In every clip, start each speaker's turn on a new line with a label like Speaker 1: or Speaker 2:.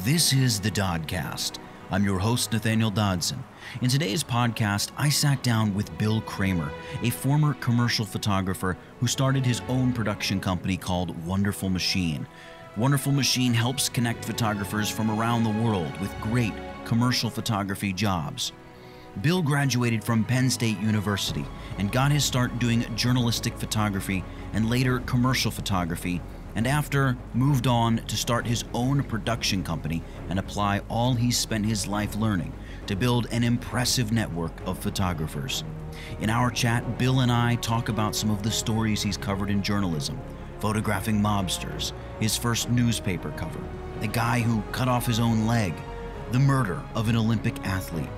Speaker 1: This is the Dodcast. I'm your host, Nathaniel Dodson. In today's podcast, I sat down with Bill Cramer, a former commercial photographer who started his own production company called Wonderful Machine. Wonderful Machine helps connect photographers from around the world with great commercial photography jobs. Bill graduated from Penn State University and got his start doing journalistic photography and later commercial photography, and after moved on to start his own production company and apply all he's spent his life learning to build an impressive network of photographers. In our chat, Bill and I talk about some of the stories he's covered in journalism, photographing mobsters, his first newspaper cover, the guy who cut off his own leg, the murder of an Olympic athlete,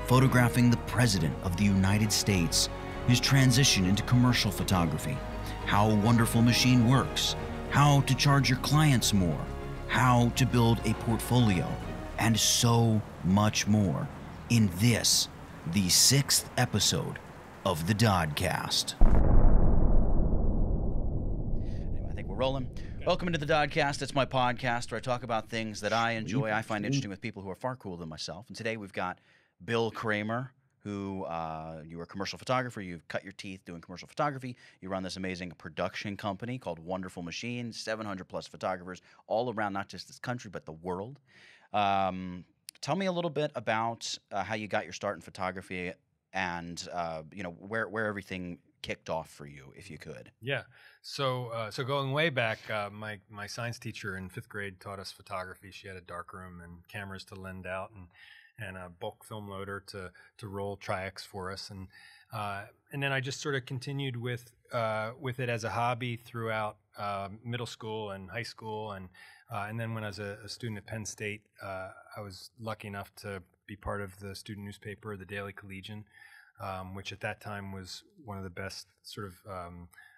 Speaker 1: photographing the President of the United States, his transition into commercial photography, how Wonderful Machine works, how to charge your clients more, how to build a portfolio, and so much more in this, the 6th episode of the Dodcast. Anyway, I think we're rolling. Welcome into the Dodcast. It's my podcast where I talk about things that I enjoy, I find interesting with people who are far cooler than myself. And today we've got Bill Cramer, who you're a commercial photographer. You've cut your teeth doing commercial photography. You run this amazing production company called Wonderful Machine, 700 plus photographers all around, not just this country, but the world. Tell me a little bit about how you got your start in photography and where everything kicked off for you, if you could.
Speaker 2: Yeah. So going way back, my science teacher in 5th grade taught us photography. She had a darkroom and cameras to lend out and a bulk film loader to roll Tri-X for us, and then I just sort of continued with it as a hobby throughout middle school and high school, and then when I was a student at Penn State, I was lucky enough to be part of the student newspaper, the Daily Collegian, which at that time was one of the best sort of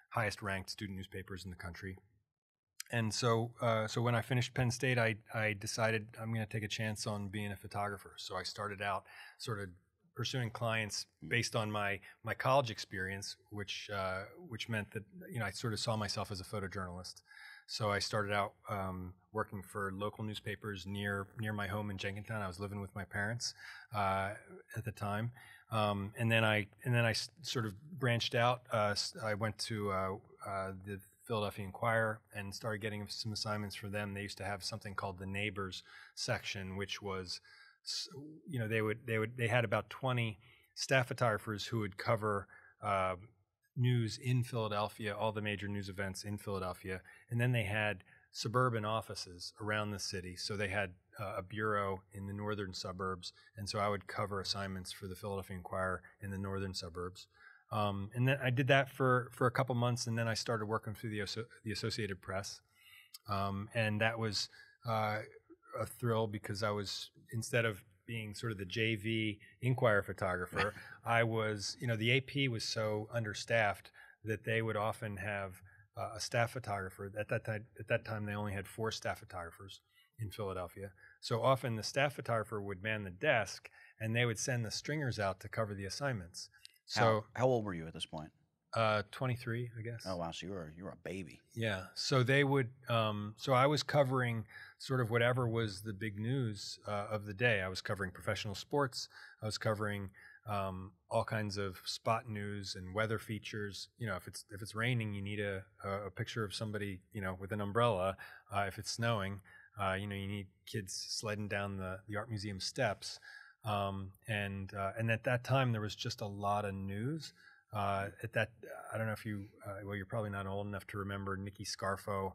Speaker 2: highest ranked student newspapers in the country. And so when I finished Penn State, I decided I'm going to take a chance on being a photographer. So I started out sort of pursuing clients based on my college experience, which meant that I sort of saw myself as a photojournalist. So I started out working for local newspapers near my home in Jenkintown. I was living with my parents at the time, and then I sort of branched out. I went to the Philadelphia Inquirer and started getting some assignments for them. They used to have something called the Neighbors section, which was, they had about 20 staff photographers who would cover news in Philadelphia, all the major news events in Philadelphia, and then they had suburban offices around the city. So they had a bureau in the northern suburbs, and so I would cover assignments for the Philadelphia Inquirer in the northern suburbs. And then I did that for a couple months, and then I started working through the Associated Press. And that was a thrill because I was, instead of being sort of the JV Inquirer photographer, I was, the AP was so understaffed that they would often have a staff photographer. At that time, they only had 4 staff photographers in Philadelphia. So often the staff photographer would man the desk, and they would send the stringers out to cover the assignments. So
Speaker 1: how old were you at this point?
Speaker 2: 23, I guess.
Speaker 1: Oh wow, so you were a baby.
Speaker 2: Yeah. So they would. So I was covering sort of whatever was the big news of the day. I was covering professional sports. I was covering all kinds of spot news and weather features. If it's raining, you need a picture of somebody with an umbrella. If it's snowing, you need kids sledding down the art museum steps. And at that time there was just a lot of news. I don't know if you're probably not old enough to remember Nicky Scarfo.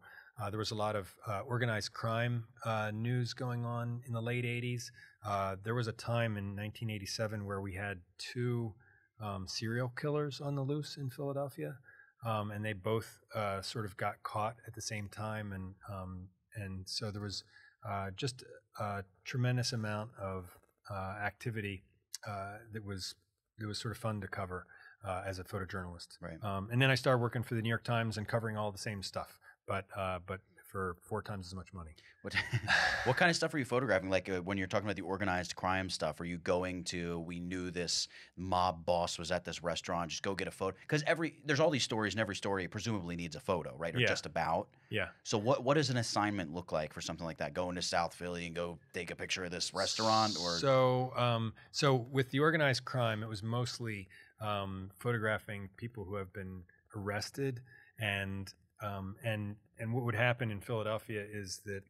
Speaker 2: There was a lot of organized crime news going on in the late 80s. There was a time in 1987 where we had 2 serial killers on the loose in Philadelphia, and they both sort of got caught at the same time, and so there was just a tremendous amount of activity that was sort of fun to cover as a photojournalist.
Speaker 1: Right.
Speaker 2: And then I started working for the New York Times and covering all the same stuff, but for 4 times as much money.
Speaker 1: What kind of stuff are you photographing? Like when you're talking about the organized crime stuff, are you going to, we knew this mob boss was at this restaurant, just go get a photo? Because there's all these stories, and every story presumably needs a photo, right? Or just about.
Speaker 2: Yeah.
Speaker 1: So what does an assignment look like for something like that? Going to South Philly and go take a picture of this restaurant? Or
Speaker 2: So with the organized crime, it was mostly photographing people who have been arrested, and what would happen in Philadelphia is that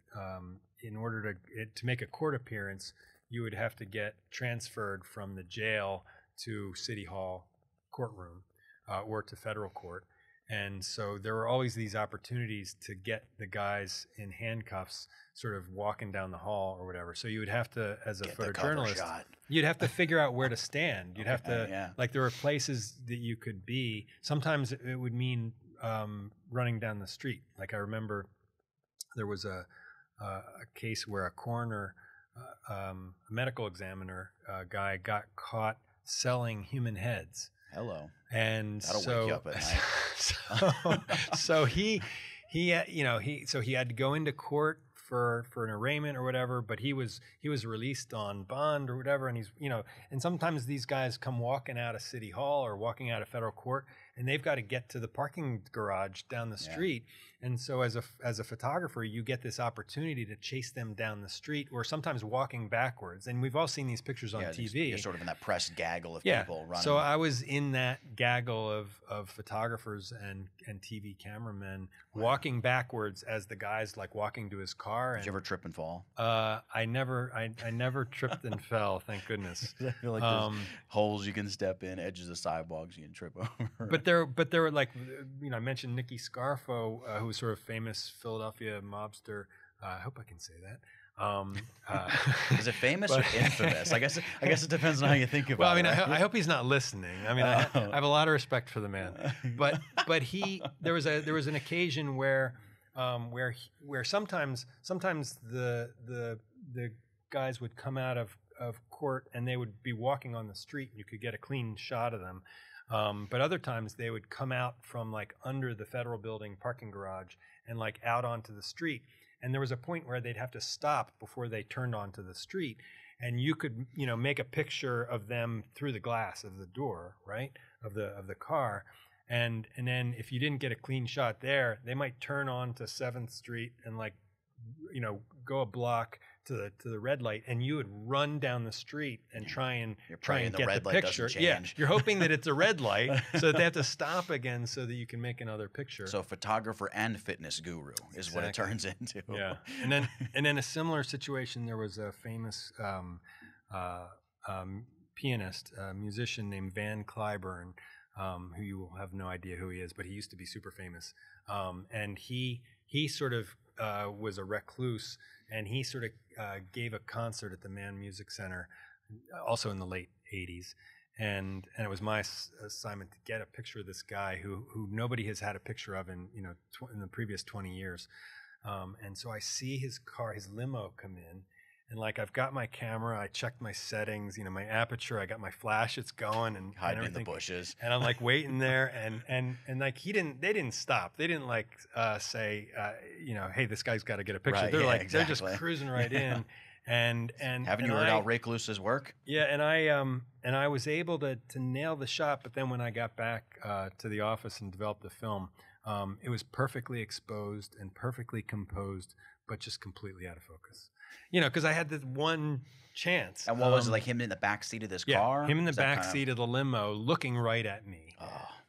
Speaker 2: in order to make a court appearance, you would have to get transferred from the jail to City Hall courtroom or to federal court. And so there were always these opportunities to get the guys in handcuffs sort of walking down the hall or whatever. So you would have to, as a photojournalist, you'd have to figure out where to stand. You'd have to, like, there were places that you could be. Sometimes it would mean running down the street. Like, I remember there was a case where a coroner, a medical examiner guy got caught selling human heads.
Speaker 1: Hello.
Speaker 2: And
Speaker 1: that'll wake you up at night.
Speaker 2: so he had to go into court for an arraignment or whatever, but he was released on bond or whatever, and and sometimes these guys come walking out of City Hall or walking out of federal court, and they've got to get to the parking garage down the street. And so as a photographer, you get this opportunity to chase them down the street, or sometimes walking backwards. And we've all seen these pictures on TV.
Speaker 1: You're sort of in that press gaggle of people running.
Speaker 2: So I was in that gaggle of photographers and TV cameramen walking backwards as the guy's like walking to his car.
Speaker 1: Did you ever trip and fall?
Speaker 2: I never tripped and fell, thank goodness.
Speaker 1: I feel like there's holes you can step in, edges of sidewalks you can trip over.
Speaker 2: But there were, like, I mentioned Nicky Scarfo, who was sort of famous Philadelphia mobster. I hope I can say that.
Speaker 1: Is it famous or infamous? I guess it depends on how you think about it.
Speaker 2: Well, I hope he's not listening. I mean, I have a lot of respect for the man. But there was an occasion where sometimes the guys would come out of court and they would be walking on the street and you could get a clean shot of them. But other times they would come out from like under the federal building parking garage and like out onto the street. And there was a point where they'd have to stop before they turned onto the street. And you could, make a picture of them through the glass of the door, right, of the car. And then if you didn't get a clean shot there, they might turn on to 7th Street and like, go a block to the red light, and you would run down the street and try and get the picture. Yeah, you're hoping that it's a red light, so that they have to stop again so that you can make another picture.
Speaker 1: So photographer and fitness guru is what it turns into.
Speaker 2: Yeah, and then a similar situation. There was a famous pianist, musician named Van Cliburn, who you will have no idea who he is, but he used to be super famous. And he sort of was a recluse, and he sort of gave a concert at the Mann Music Center, also in the late 80s. And it was my assignment to get a picture of this guy who nobody has had a picture of in the previous 20 years. And so I see his car, his limo, come in. And like, I've got my camera, I checked my settings, my aperture, I got my flash, it's going, and
Speaker 1: hiding in the bushes.
Speaker 2: And I'm like waiting there, and like they didn't stop. They didn't like say, hey, this guy's got to get a picture.
Speaker 1: Right,
Speaker 2: they're just cruising right in. And
Speaker 1: haven't you heard how Ray Calusa's work?
Speaker 2: Yeah, and I was able to nail the shot, but then when I got back to the office and developed the film, it was perfectly exposed and perfectly composed, but just completely out of focus. Because I had this one chance.
Speaker 1: And what was it, like him in the back seat of this car?
Speaker 2: Him in the back seat of the limo, looking right at me.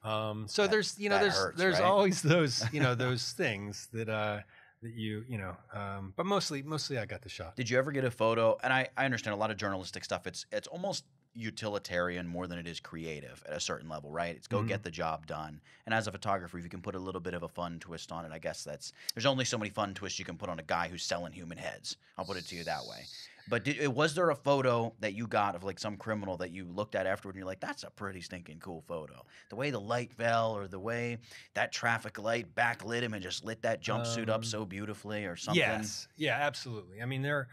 Speaker 1: Oh,
Speaker 2: so there's
Speaker 1: right?
Speaker 2: always those those things that but mostly I got the shot.
Speaker 1: Did you ever get a photo? And I understand a lot of journalistic stuff. It's almost utilitarian more than it is creative at a certain level, right? It's go get the job done. And as a photographer, if you can put a little bit of a fun twist on it, I guess there's only so many fun twists you can put on a guy who's selling human heads. I'll put it to you that way. But was there a photo that you got of like some criminal that you looked at afterward and you're like, that's a pretty stinking cool photo? The way the light fell, or the way that traffic light backlit him and just lit that jumpsuit up so beautifully, or something?
Speaker 2: Yes. Yeah, absolutely. I mean, the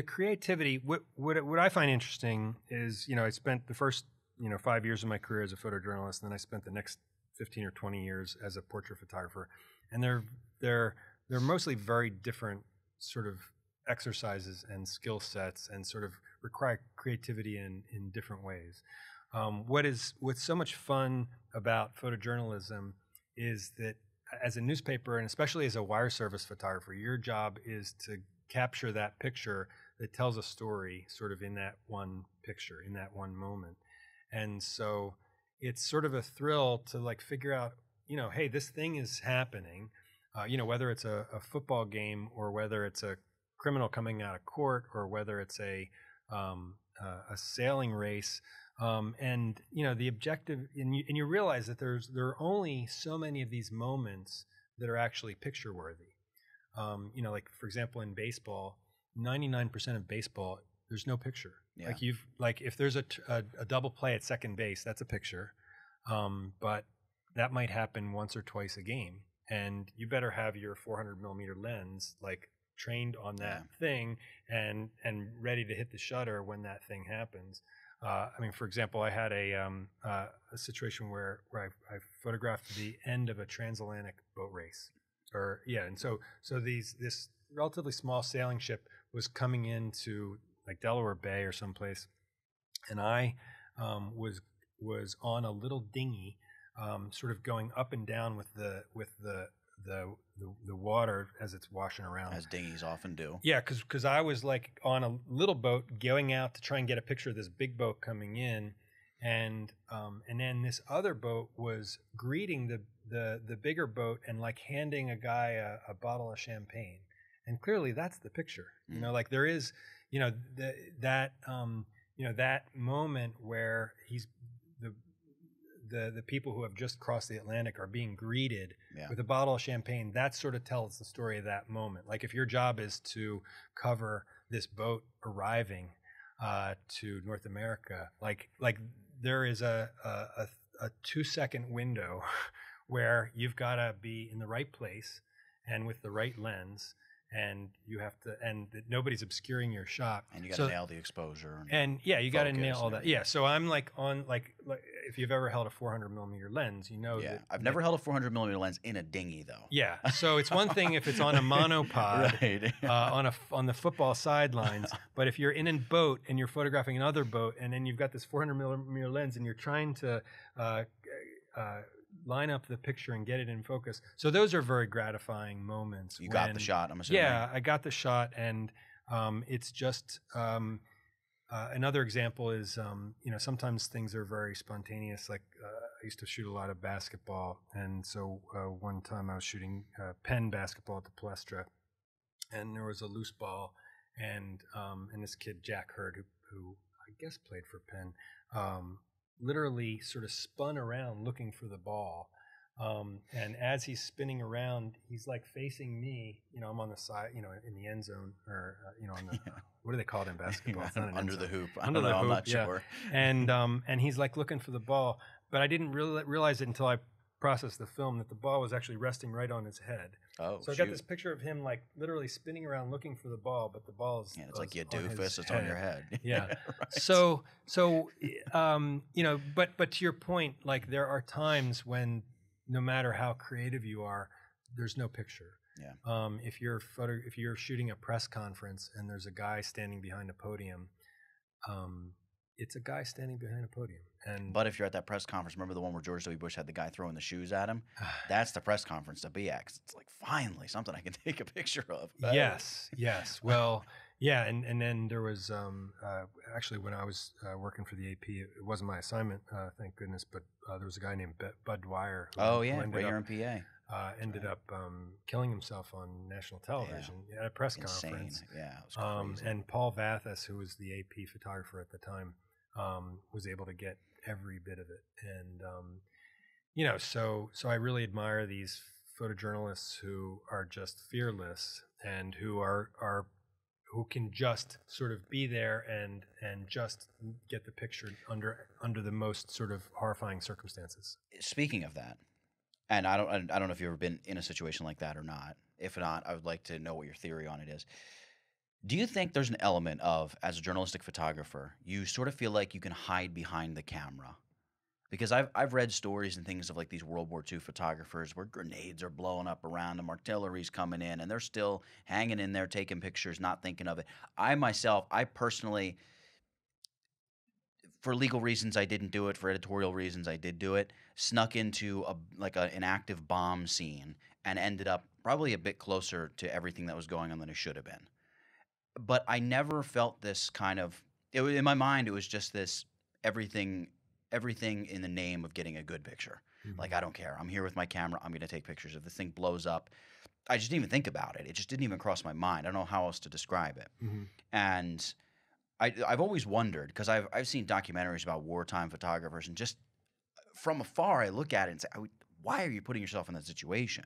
Speaker 2: creativity, what I find interesting is, I spent the first 5 years of my career as a photojournalist, and then I spent the next 15 or 20 years as a portrait photographer, and they're mostly very different sort of exercises and skill sets, and sort of require creativity in different ways. What's so much fun about photojournalism is that as a newspaper, and especially as a wire service photographer, your job is to capture that picture that tells a story sort of in that one picture, in that one moment. And so it's sort of a thrill to like figure out, you know, hey, this thing is happening, you know, whether it's a football game, or whether it's a criminal coming out of court, or whether it's a sailing race. And you know, the objective, and you realize that there are only so many of these moments that are actually picture worthy. You know, like for example, in baseball, 99% of baseball, there's no picture. Yeah. Like if there's a double play at second base, that's a picture, but that might happen once or twice a game, and you better have your 400 millimeter lens like trained on that thing and ready to hit the shutter when that thing happens. I mean, for example, I had a situation where I photographed the end of a transatlantic boat race, and so this relatively small sailing ship was coming into like Delaware Bay or someplace, and I was on a little dinghy, sort of going up and down with the water as it's washing around,
Speaker 1: as dinghies often do.
Speaker 2: Yeah, because I was like on a little boat going out to try and get a picture of this big boat coming in, and then this other boat was greeting the bigger boat and like handing a guy a bottle of champagne, and clearly that's the picture. You know, like there is, you know, that moment where the people who have just crossed the Atlantic are being greeted with a bottle of champagne. That sort of tells the story of that moment. Like if your job is to cover this boat arriving to North America, like there is a 2-second window where you've got to be in the right place and with the right lens, and you have to, and nobody's obscuring your shot,
Speaker 1: and you got to nail the exposure,
Speaker 2: and you got to nail all that. Yeah, so I'm like on like if you've ever held a 400 millimeter lens, you know.
Speaker 1: Yeah, I've never held a 400 millimeter lens in a dinghy though.
Speaker 2: Yeah, so it's one thing if it's on a monopod, right. on the football sidelines, but if you're in a boat and you're photographing another boat, and then you've got this 400 millimeter lens, and you're trying to line up the picture and get it in focus. So those are very gratifying moments.
Speaker 1: You got the shot, I'm assuming.
Speaker 2: Yeah, I got the shot, and it's just another example is you know, sometimes things are very spontaneous. Like I used to shoot a lot of basketball, and so one time I was shooting Penn basketball at the Palestra, and there was a loose ball, and this kid Jack Hurd, who I guess played for Penn, literally sort of spun around looking for the ball, and as he's spinning around, he's like facing me. You know, I'm on the side, you know, in the end zone, or you know, on the what do they call it in basketball?
Speaker 1: Under the hoop.
Speaker 2: Under the hoop.
Speaker 1: I'm not sure.
Speaker 2: And he's like looking for the ball, but I didn't realize it until I processed the film that the ball was actually resting right on his head.
Speaker 1: Oh,
Speaker 2: so I got this picture of him like literally spinning around looking for the ball, but the ball is
Speaker 1: it's like you doofus, it's on your head.
Speaker 2: Yeah.
Speaker 1: Right.
Speaker 2: So you know, but to your point, like there are times when no matter how creative you are, there's no picture.
Speaker 1: Yeah.
Speaker 2: If you're shooting a press conference and there's a guy standing behind a podium, it's a guy standing behind a podium.
Speaker 1: But if you're at that press conference, remember the one where George W. Bush had the guy throwing the shoes at him? That's the press conference to be at. 'Cause it's like, finally, something I can take a picture of.
Speaker 2: Yes. Well, yeah, and then there was actually when I was working for the AP, it wasn't my assignment, thank goodness, but there was a guy named Bud Dwyer.
Speaker 1: Right here in PA.
Speaker 2: Ended up killing himself on national television at a press conference.
Speaker 1: Yeah, it was crazy.
Speaker 2: And Paul Vathis, who was the AP photographer at the time, was able to get every bit of it. And you know, so I really admire these photojournalists who are just fearless and who can just sort of be there and just get the picture under the most sort of horrifying circumstances.
Speaker 1: Speaking of that, and I don't know if you've ever been in a situation like that or not. If not, I would like to know what your theory on it is. Do you think there's an element of, as a journalistic photographer, you sort of feel like you can hide behind the camera? Because I've read stories and things of like these World War II photographers where grenades are blowing up around them, artillery's coming in, and they're still hanging in there taking pictures, not thinking of it. I personally, for legal reasons, I didn't do it. For editorial reasons, I did do it. Snuck into an active bomb scene and ended up probably a bit closer to everything that was going on than it should have been. But I never felt this kind of in my mind. It was just this everything in the name of getting a good picture. Like, I don't care. I'm here with my camera. I'm going to take pictures. If this thing blows up, I just didn't even think about it. It just didn't even cross my mind. I don't know how else to describe it. And I've always wondered, because I've seen documentaries about wartime photographers, and just from afar I look at it and say, why are you putting yourself in that situation?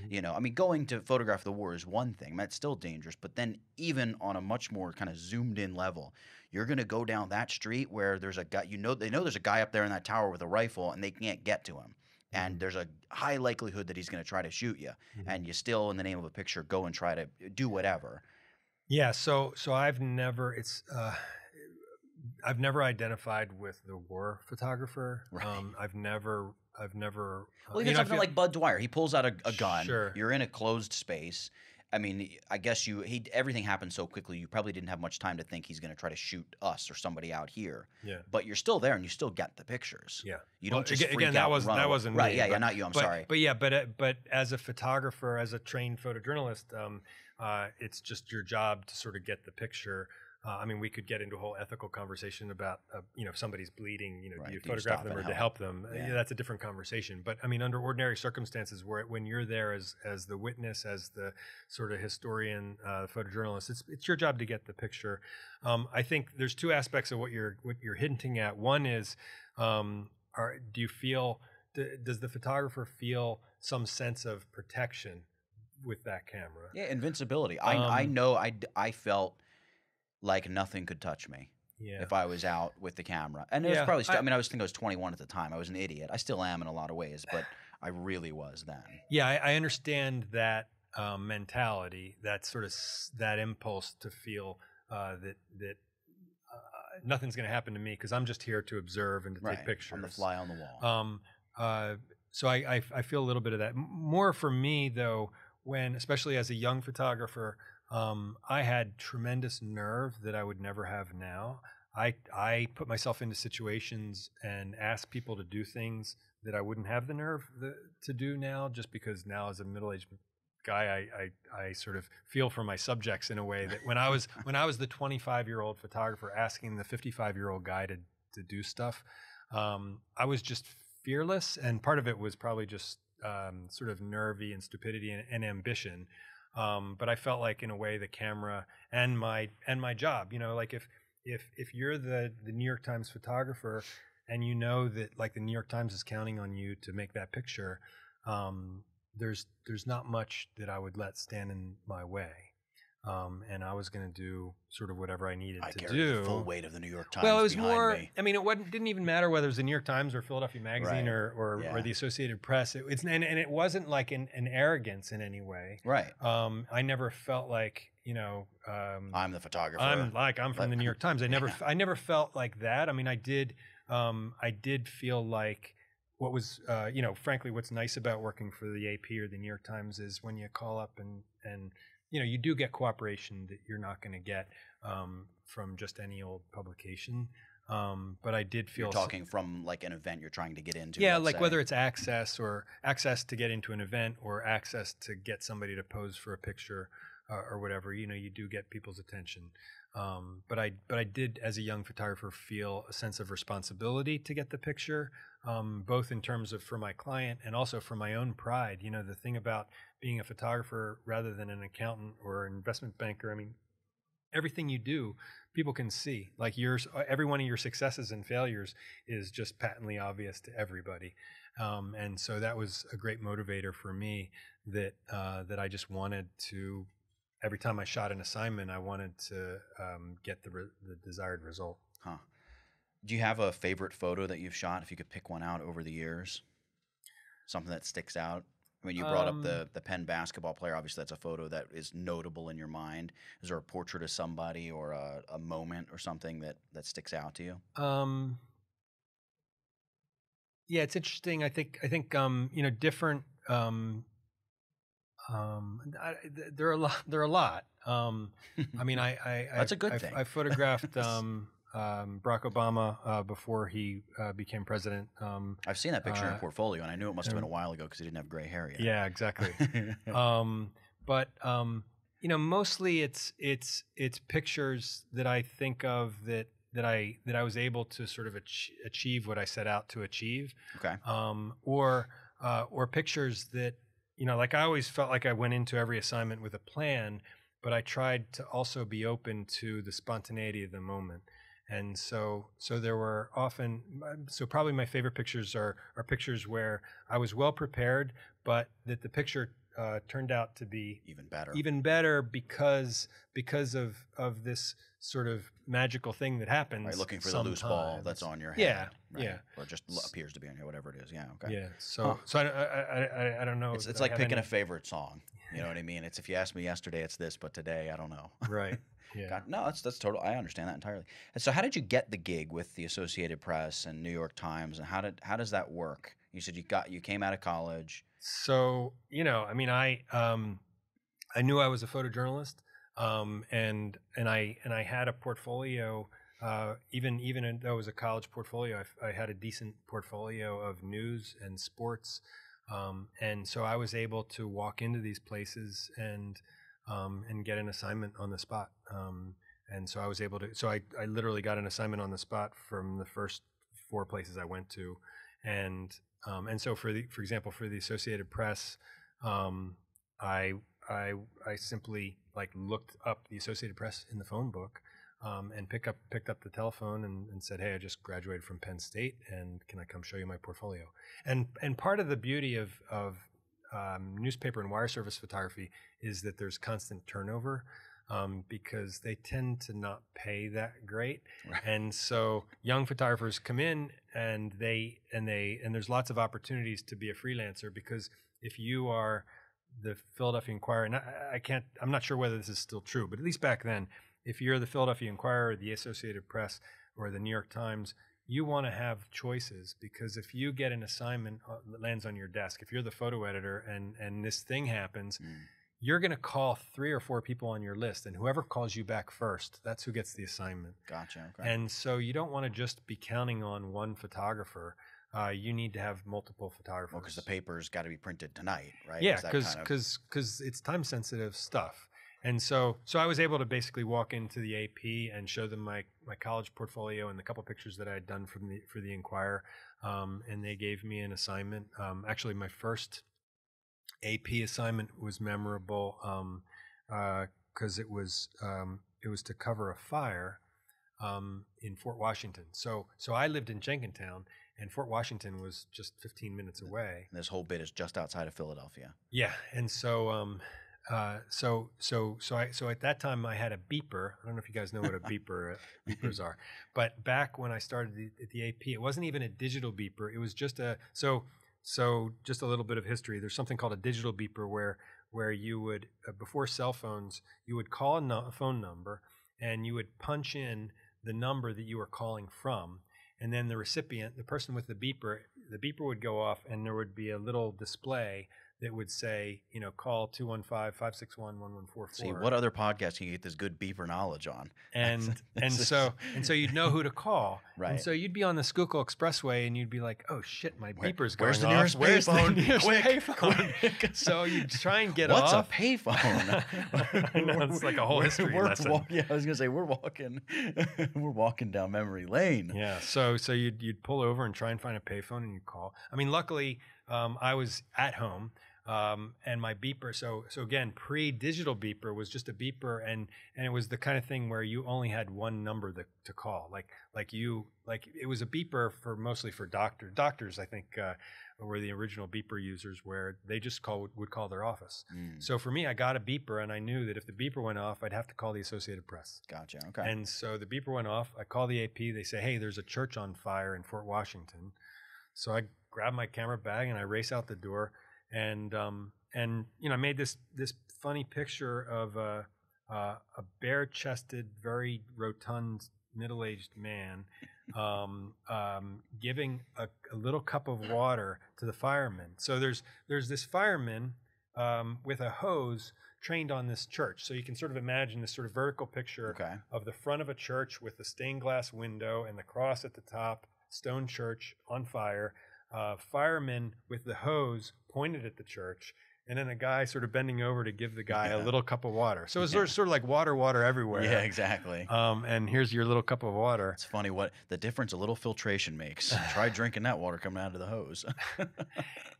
Speaker 1: You know, I mean, going to photograph the war is one thing. That's still dangerous. But then even on a much more kind of zoomed in level, you're going to go down that street where there's a guy, they know there's a guy up there in that tower with a rifle and they can't get to him. And there's a high likelihood that he's going to try to shoot you. And you still, in the name of a picture, go and try to do whatever.
Speaker 2: Yeah. So I've never identified with the war photographer.
Speaker 1: Right.
Speaker 2: I've never.
Speaker 1: Well, even something like Bud Dwyer, he pulls out a gun.
Speaker 2: Sure.
Speaker 1: You're in a closed space. I mean, I guess everything happened so quickly. You probably didn't have much time to think he's going to try to shoot us or somebody out here.
Speaker 2: Yeah.
Speaker 1: But you're still there, and you still get the pictures.
Speaker 2: Yeah.
Speaker 1: You don't just freak
Speaker 2: again,
Speaker 1: out.
Speaker 2: That wasn't
Speaker 1: right.
Speaker 2: me.
Speaker 1: Yeah, yeah, not you. I'm sorry.
Speaker 2: But as a photographer, as a trained photojournalist, it's just your job to sort of get the picture. I mean, we could get into a whole ethical conversation about, if somebody's bleeding, do you photograph them or to help them? Yeah. That's a different conversation. But I mean, under ordinary circumstances, when you're there as the witness, as the sort of historian, photojournalist, it's your job to get the picture. I think there's two aspects of what you're hinting at. One is, does the photographer feel some sense of protection with that camera?
Speaker 1: Yeah, invincibility. I know. I felt like nothing could touch me if I was out with the camera. And it was probably I was 21 at the time. I was an idiot. I still am in a lot of ways, but I really was then.
Speaker 2: Yeah, I understand that mentality, that sort of that impulse to feel that nothing's going to happen to me because I'm just here to observe and to take pictures.
Speaker 1: I'm the fly on the wall.
Speaker 2: So I feel a little bit of that. More for me, though, especially as a young photographer, I had tremendous nerve that I would never have now. I put myself into situations and ask people to do things that I wouldn't have the nerve to do now, just because now as a middle-aged guy, I sort of feel for my subjects in a way that when I was the 25-year-old photographer asking the 55-year-old guy to do stuff, I was just fearless, and part of it was probably just sort of nervy and stupidity and ambition. But I felt like, in a way, the camera and my job, like if you're the New York Times photographer and you know that like the New York Times is counting on you to make that picture, there's not much that I would let stand in my way. And I was going to do sort of whatever I needed to do.
Speaker 1: The full weight of the New York Times.
Speaker 2: Well, it was
Speaker 1: behind
Speaker 2: more.
Speaker 1: me.
Speaker 2: I mean, didn't even matter whether it was the New York Times or Philadelphia Magazine or the Associated Press. And it wasn't like an arrogance in any way.
Speaker 1: Right.
Speaker 2: I never felt like
Speaker 1: I'm the photographer.
Speaker 2: I'm from the New York Times. I never felt like that. I mean, I did feel like what was frankly, what's nice about working for the AP or the New York Times is when you call up and you do get cooperation that you're not going to get from just any old publication. But I did feel...
Speaker 1: You're talking from like an event you're trying to get into.
Speaker 2: Yeah, like whether it's access to get into an event or access to get somebody to pose for a picture or whatever, you do get people's attention. But I did, as a young photographer, feel a sense of responsibility to get the picture, both in terms of for my client and also for my own pride. The thing about being a photographer rather than an accountant or an investment banker, I mean, everything you do, people can see. Like every one of your successes and failures is just patently obvious to everybody. And so that was a great motivator for me that I just wanted to... Every time I shot an assignment, I wanted to get the desired result.
Speaker 1: Huh. Do you have a favorite photo that you've shot, if you could pick one out over the years? Something that sticks out? I mean, you brought up the Penn basketball player. Obviously, that's a photo that is notable in your mind. Is there a portrait of somebody or a moment or something that sticks out to you?
Speaker 2: Yeah, it's interesting. I think different. There are a lot. There are a lot. I mean,
Speaker 1: That's a good thing.
Speaker 2: I photographed Barack Obama before he became president.
Speaker 1: I've seen that picture in your portfolio, and I knew it must have been a while ago because he didn't have gray hair yet.
Speaker 2: Yeah, exactly. But mostly it's pictures that I think of that I was able to sort of achieve what I set out to achieve.
Speaker 1: Okay.
Speaker 2: Or pictures that, like I always felt like I went into every assignment with a plan, but I tried to also be open to the spontaneity of the moment. And so there were often, so probably my favorite pictures are pictures where I was well prepared, but that the picture turned out to be even better because of this sort of magical thing that happens.
Speaker 1: Right, looking for the loose ball that's on your head.
Speaker 2: Yeah,
Speaker 1: right?
Speaker 2: yeah.
Speaker 1: Or just appears to be on here, whatever it is. Yeah, okay.
Speaker 2: Yeah. So I don't know.
Speaker 1: It's like picking a favorite song. You know what I mean? It's if you asked me yesterday, it's this, but today I don't know.
Speaker 2: Right. Yeah.
Speaker 1: God, no, that's total. I understand that entirely. And so, how did you get the gig with the Associated Press and New York Times, and how does that work? You said you came out of college.
Speaker 2: So I mean, I knew I was a photojournalist, and I had a portfolio. Even though it was a college portfolio, I had a decent portfolio of news and sports, and so I was able to walk into these places and get an assignment on the spot. And so I was able to. So I literally got an assignment on the spot from the first 4 places I went to, and so for example for the Associated Press, I simply like looked up the Associated Press in the phone book, and picked up the telephone and said, "Hey, I just graduated from Penn State, and can I come show you my portfolio?" And part of the beauty of newspaper and wire service photography is that there's constant turnover, because they tend to not pay that great, right. And so young photographers come in and there's lots of opportunities to be a freelancer, because if you are the Philadelphia Inquirer, and I'm not sure whether this is still true, but at least back then, if you're the Philadelphia Inquirer, the Associated Press, or the New York Times, you want to have choices, because if you get an assignment that lands on your desk, if you're the photo editor and this thing happens, you're going to call 3 or 4 people on your list, and whoever calls you back first, that's who gets the assignment.
Speaker 1: Gotcha. Okay.
Speaker 2: And so you don't want to just be counting on one photographer. You need to have multiple photographers.
Speaker 1: Well, because the paper's got to be printed tonight, right?
Speaker 2: Yeah, because it's time-sensitive stuff. And so I was able to basically walk into the AP and show them my college portfolio and the couple pictures that I had done for the Inquirer, and they gave me an assignment. Actually, my first AP assignment was memorable because it was to cover a fire in Fort Washington. So I lived in Jenkintown, and Fort Washington was just 15 minutes away.
Speaker 1: And this whole bit is just outside of Philadelphia.
Speaker 2: Yeah, and so at that time I had a beeper. I don't know if you guys know what a beepers are, but back when I started at the AP, it wasn't even a digital beeper. It was just So just a little bit of history. There's something called a digital beeper where you would, before cell phones, you would call a phone number and you would punch in the number that you were calling from. And then the recipient, the person with the beeper would go off and there would be a little display that would say, call 215-561-1144.
Speaker 1: See, what other podcast can you get this good beeper knowledge on?
Speaker 2: And so you'd know who to call.
Speaker 1: Right.
Speaker 2: And so you'd be on the Schuylkill Expressway and you'd be like, oh shit, my beeper's going off.
Speaker 1: Where's the nearest payphone?
Speaker 2: Quick. So you'd try and get
Speaker 1: What's
Speaker 2: off.
Speaker 1: What's a payphone?
Speaker 2: I know, it's like a whole history lesson.
Speaker 1: I was gonna say we're walking down memory lane.
Speaker 2: Yeah. So you'd pull over and try and find a payphone and you'd call. I mean, luckily I was at home. And my beeper, so again, pre-digital beeper was just a beeper, and it was the kind of thing where you only had one number to call. Like it was a beeper mostly for doctors. Doctors, I think, were the original beeper users, where they just would call their office. So for me, I got a beeper, and I knew that if the beeper went off, I'd have to call the Associated Press.
Speaker 1: Gotcha. Okay.
Speaker 2: And so the beeper went off. I call the AP. They say, hey, there's a church on fire in Fort Washington. So I grab my camera bag and I race out the door. And I made this funny picture of a bare-chested, very rotund, middle-aged man giving a little cup of water to the firemen. So there's this fireman with a hose trained on this church. So you can sort of imagine this sort of vertical picture of the front of a church with the stained glass window and the cross at the top, stone church on fire, firemen with the hose pointed at the church, and then a guy sort of bending over to give the guy a little cup of water. So it's sort of like water everywhere.
Speaker 1: Yeah, exactly.
Speaker 2: And here's your little cup of water.
Speaker 1: It's funny what the difference a little filtration makes. Try drinking that water coming out of the hose.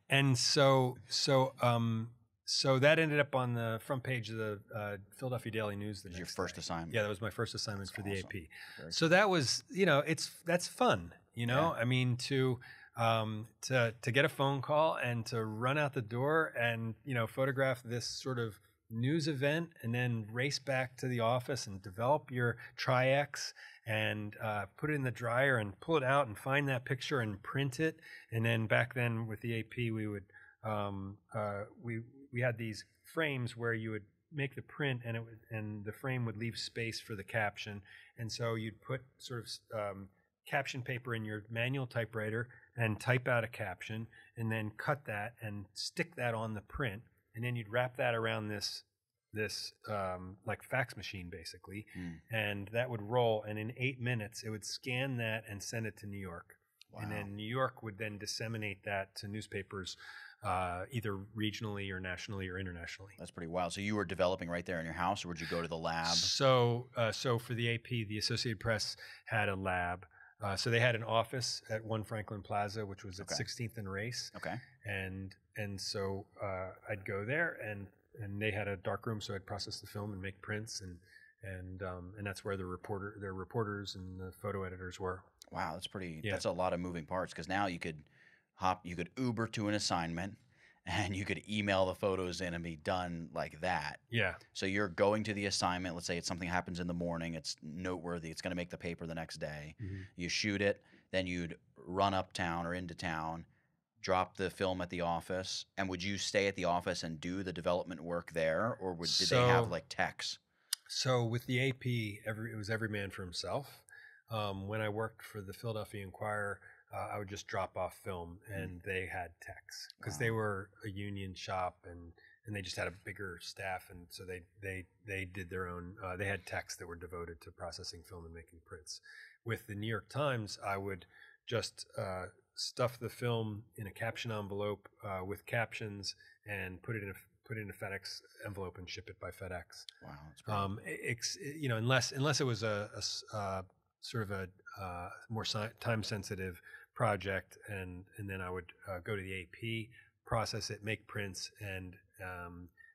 Speaker 2: And so that ended up on the front page of the Philadelphia Daily News. That was
Speaker 1: your first assignment?
Speaker 2: Yeah, that was my first assignment for the AP.
Speaker 1: Very
Speaker 2: so that was, that's fun, I mean, to get a phone call and to run out the door and, photograph this sort of news event and then race back to the office and develop your Tri-X and put it in the dryer and pull it out and find that picture and print it. And then back then with the AP, we would, we had these frames where you would make the print and the frame would leave space for the caption. And so you'd put sort of caption paper in your manual typewriter and type out a caption and then cut that and stick that on the print. And then you'd wrap that around this like fax machine basically. And that would roll. And in 8 minutes, it would scan that and send it to New York. Wow. And then New York would then disseminate that to newspapers, either regionally or nationally or internationally.
Speaker 1: That's pretty wild. So you were developing right there in your house, or would you go to the lab?
Speaker 2: So for the AP, the Associated Press had a lab. So they had an office at 1 Franklin Plaza, which was at 16th and Race.
Speaker 1: Okay.
Speaker 2: And so I'd go there, and they had a dark room, so I'd process the film and make prints, and that's where their reporters and the photo editors were.
Speaker 1: Wow, that's pretty. Yeah. That's a lot of moving parts, because now you could Uber to an assignment, and you could email the photos in and be done like that.
Speaker 2: Yeah.
Speaker 1: So you're going to the assignment. Let's say something happens in the morning. It's noteworthy. It's going to make the paper the next day. Mm-hmm. You shoot it. Then you'd run uptown or into town, drop the film at the office. And would you stay at the office and do the development work there, or did they have like techs?
Speaker 2: So with the AP, it was every man for himself. When I worked for the Philadelphia Inquirer, I would just drop off film, and they had techs because they were a union shop, and they just had a bigger staff, and so they did their own. They had techs that were devoted to processing film and making prints. With the New York Times, I would just stuff the film in a caption envelope with captions and put it in a FedEx envelope and ship it by FedEx.
Speaker 1: Wow, that's great.
Speaker 2: Unless it was a sort of a more time sensitive project, and then I would go to the AP, process it, make prints, and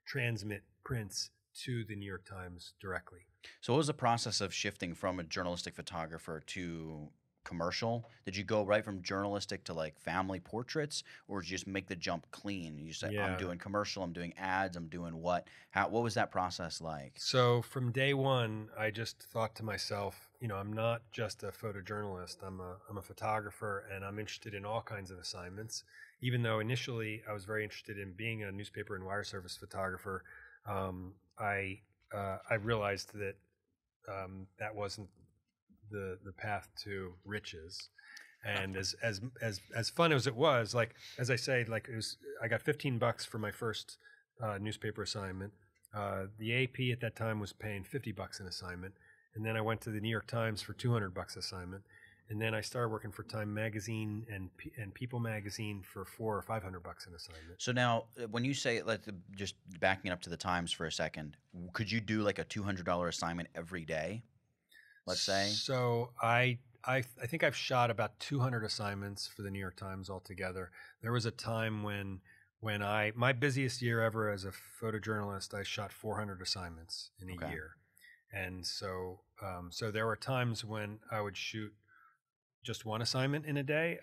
Speaker 2: transmit prints to the New York Times directly.
Speaker 1: So what was the process of shifting from a journalistic photographer to commercial? Did you go right from journalistic to like family portraits, or did you just make the jump clean? You said, I'm doing commercial, I'm doing ads, I'm doing what? What was that process like?
Speaker 2: So from day one, I just thought to myself, I'm not just a photojournalist. I'm a photographer, and I'm interested in all kinds of assignments. Even though initially I was very interested in being a newspaper and wire service photographer, I realized that that wasn't the path to riches. And as fun as it was, like as I say, like I got $15 for my first newspaper assignment. The AP at that time was paying $50 an assignment. And then I went to the New York Times for $200 assignment, and then I started working for Time Magazine and People Magazine for $400 or $500 an assignment.
Speaker 1: So now, when you say, like, just backing up to the Times for a second, could you do like a $200 assignment every day? Let's say.
Speaker 2: So I think I've shot about 200 assignments for the New York Times altogether. There was a time when my busiest year ever as a photojournalist, I shot 400 assignments in a year. And so there were times when I would shoot just one assignment in a day,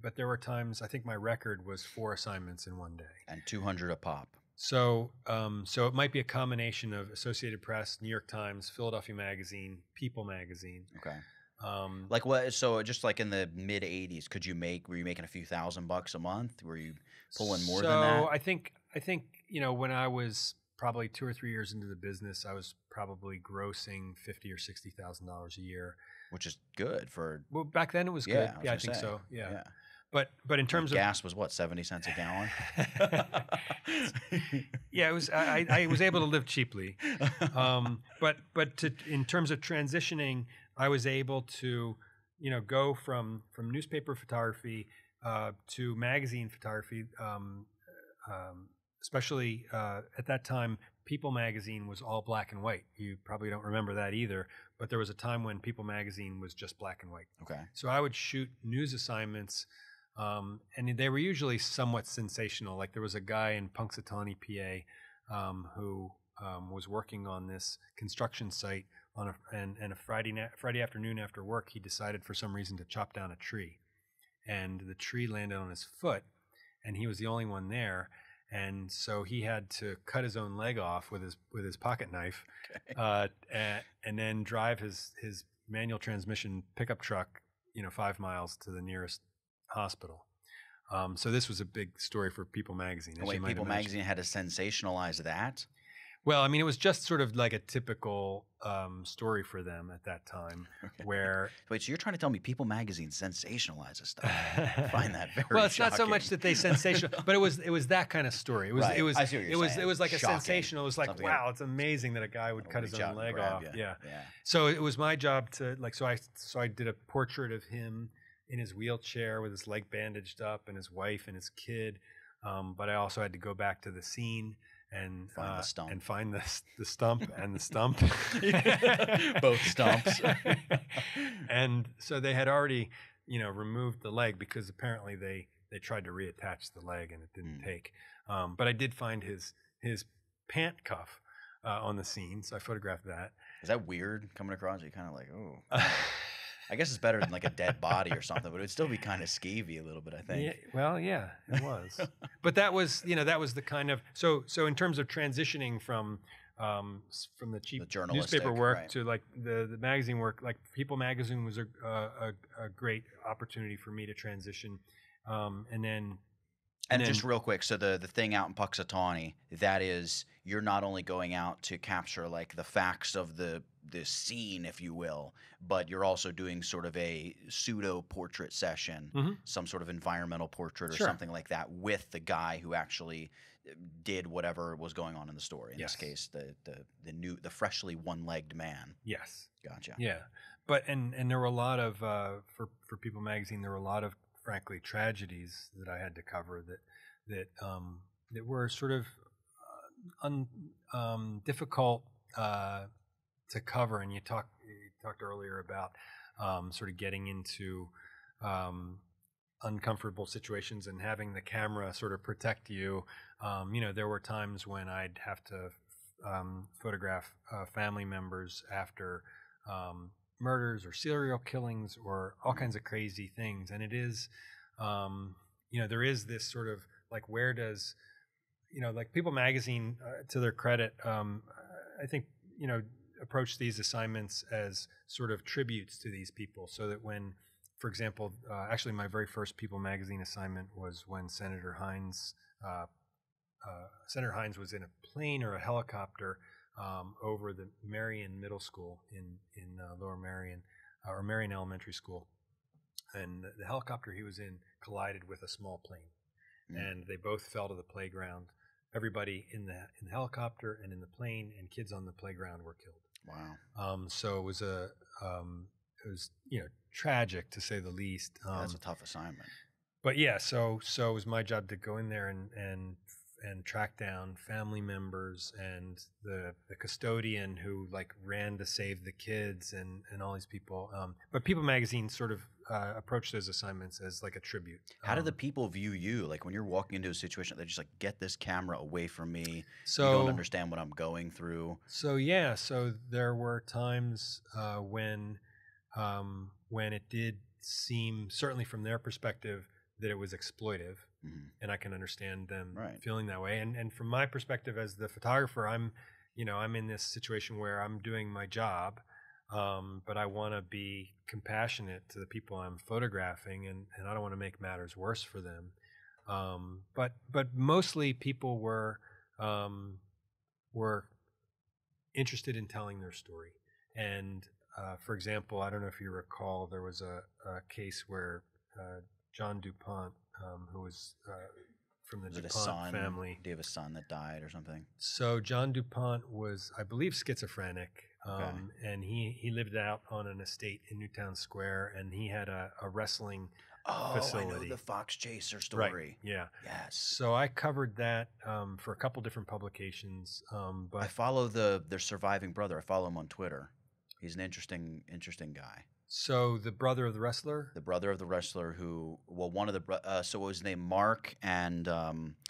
Speaker 2: but there were times, I think my record was 4 assignments in one day. And
Speaker 1: 200 a pop.
Speaker 2: So it might be a combination of Associated Press, New York Times, Philadelphia Magazine, People Magazine.
Speaker 1: Okay. Like what? So just like in the mid '80s, were you making a few $1,000 a month? Were you pulling more than that?
Speaker 2: So I think when I was probably 2 or 3 years into the business, I was probably grossing $50,000 or $60,000 a year.
Speaker 1: which is good for.
Speaker 2: Well, back then it was good. Yeah, I think so. Yeah. But in terms of
Speaker 1: gas was what, 70 cents a gallon?
Speaker 2: Yeah, it was. I was able to live cheaply, but in terms of transitioning, I was able to, go from newspaper photography to magazine photography. Especially at that time, People magazine was all black and white. You probably don't remember that either, but there was a time when People magazine was just black and white.
Speaker 1: Okay.
Speaker 2: So I would shoot news assignments. And they were usually somewhat sensational. Like there was a guy in Punxsutawney, PA, who was working on this construction site and a Friday afternoon after work, he decided for some reason to chop down a tree, and the tree landed on his foot, and he was the only one there, and so he had to cut his own leg off with his pocket knife, and then drive his manual transmission pickup truck, 5 miles to the nearest hospital. So this was a big story for People magazine.
Speaker 1: Wait, People magazine had to sensationalize that?
Speaker 2: Well, I mean, it was just sort of like a typical story for them at that time. Okay. Where
Speaker 1: wait, so you're trying to tell me People magazine sensationalizes stuff? I find that very
Speaker 2: well. It's
Speaker 1: shocking.
Speaker 2: Not so much that they sensational, but it was that kind of story. It was
Speaker 1: right.
Speaker 2: it was
Speaker 1: I see what you're saying.
Speaker 2: It was like
Speaker 1: shocking.
Speaker 2: A sensational. It was like,
Speaker 1: something
Speaker 2: wow, it's amazing that a guy would cut his own leg off.
Speaker 1: Yeah.
Speaker 2: So it was my job to so I did a portrait of him in his wheelchair with his leg bandaged up, and his wife and his kid. But I also had to go back to the scene and
Speaker 1: find the stump,
Speaker 2: the stump and the stump,
Speaker 1: both stumps.
Speaker 2: And so they had already, removed the leg, because apparently they tried to reattach the leg and it didn't take. But I did find his pant cuff on the scene, so I photographed that. Is
Speaker 1: that weird coming across? You kind of like, oh. I guess it's better than like a dead body or something, but it would still be kind of skeevy a little bit, I think.
Speaker 2: Yeah, well, yeah, it was. But that was the kind of so in terms of transitioning from the cheap newspaper work to like the magazine work, like People magazine was a great opportunity for me to transition, and then
Speaker 1: just real quick, so the thing out in Punxsutawney, that is, you're not only going out to capture like the facts of the scene, if you will, but you're also doing sort of a pseudo portrait session, some sort of environmental portrait or something like that, with the guy who actually did whatever was going on in the story. In this case, the freshly one-legged man.
Speaker 2: Yes.
Speaker 1: Gotcha.
Speaker 2: Yeah, but and there were a lot of for People magazine, there were a lot of, frankly, tragedies that I had to cover that were sort of difficult to cover. And you talked earlier about sort of getting into uncomfortable situations and having the camera sort of protect you. There were times when I'd have to photograph family members after murders or serial killings or all kinds of crazy things. And it is, there is this sort of like, where does, like People magazine, to their credit, I think, approach these assignments as sort of tributes to these people, so that when, for example, actually my very first People magazine assignment was when Senator Hines was in a plane or a helicopter over the Marion Middle School in Lower Marion, or Marion Elementary School, and the helicopter he was in collided with a small plane, and they both fell to the playground. Everybody in the helicopter and in the plane and kids on the playground were killed.
Speaker 1: Wow.
Speaker 2: So it was tragic, to say the least.
Speaker 1: That's a tough assignment.
Speaker 2: But yeah, so it was my job to go in there and track down family members and the custodian who like ran to save the kids and all these people. But People magazine sort of approached those assignments as like a tribute.
Speaker 1: How do the people view you? Like when you're walking into a situation, they're just like, get this camera away from me.
Speaker 2: So
Speaker 1: you don't understand what I'm going through.
Speaker 2: So yeah, so there were times when it did seem, certainly from their perspective, that it was exploitive. And I can understand them feeling that way. And from my perspective as the photographer, I'm in this situation where I'm doing my job, but I want to be compassionate to the people I'm photographing, and I don't want to make matters worse for them. But mostly people were interested in telling their story, and For example, I don't know if you recall, there was a case where John DuPont, who was from the DuPont family.
Speaker 1: Do you have a son that died or something?
Speaker 2: So John DuPont was, I believe, schizophrenic, and he lived out on an estate in Newtown Square, and he had a wrestling facility.
Speaker 1: I know the Fox Chaser story.
Speaker 2: Right. Yeah.
Speaker 1: Yes.
Speaker 2: So I covered that for a couple different publications. But
Speaker 1: I follow their surviving brother. I follow him on Twitter. He's an interesting guy.
Speaker 2: So the brother of the wrestler?
Speaker 1: The brother of the wrestler who, well, one of the, so what was his name? Mark and,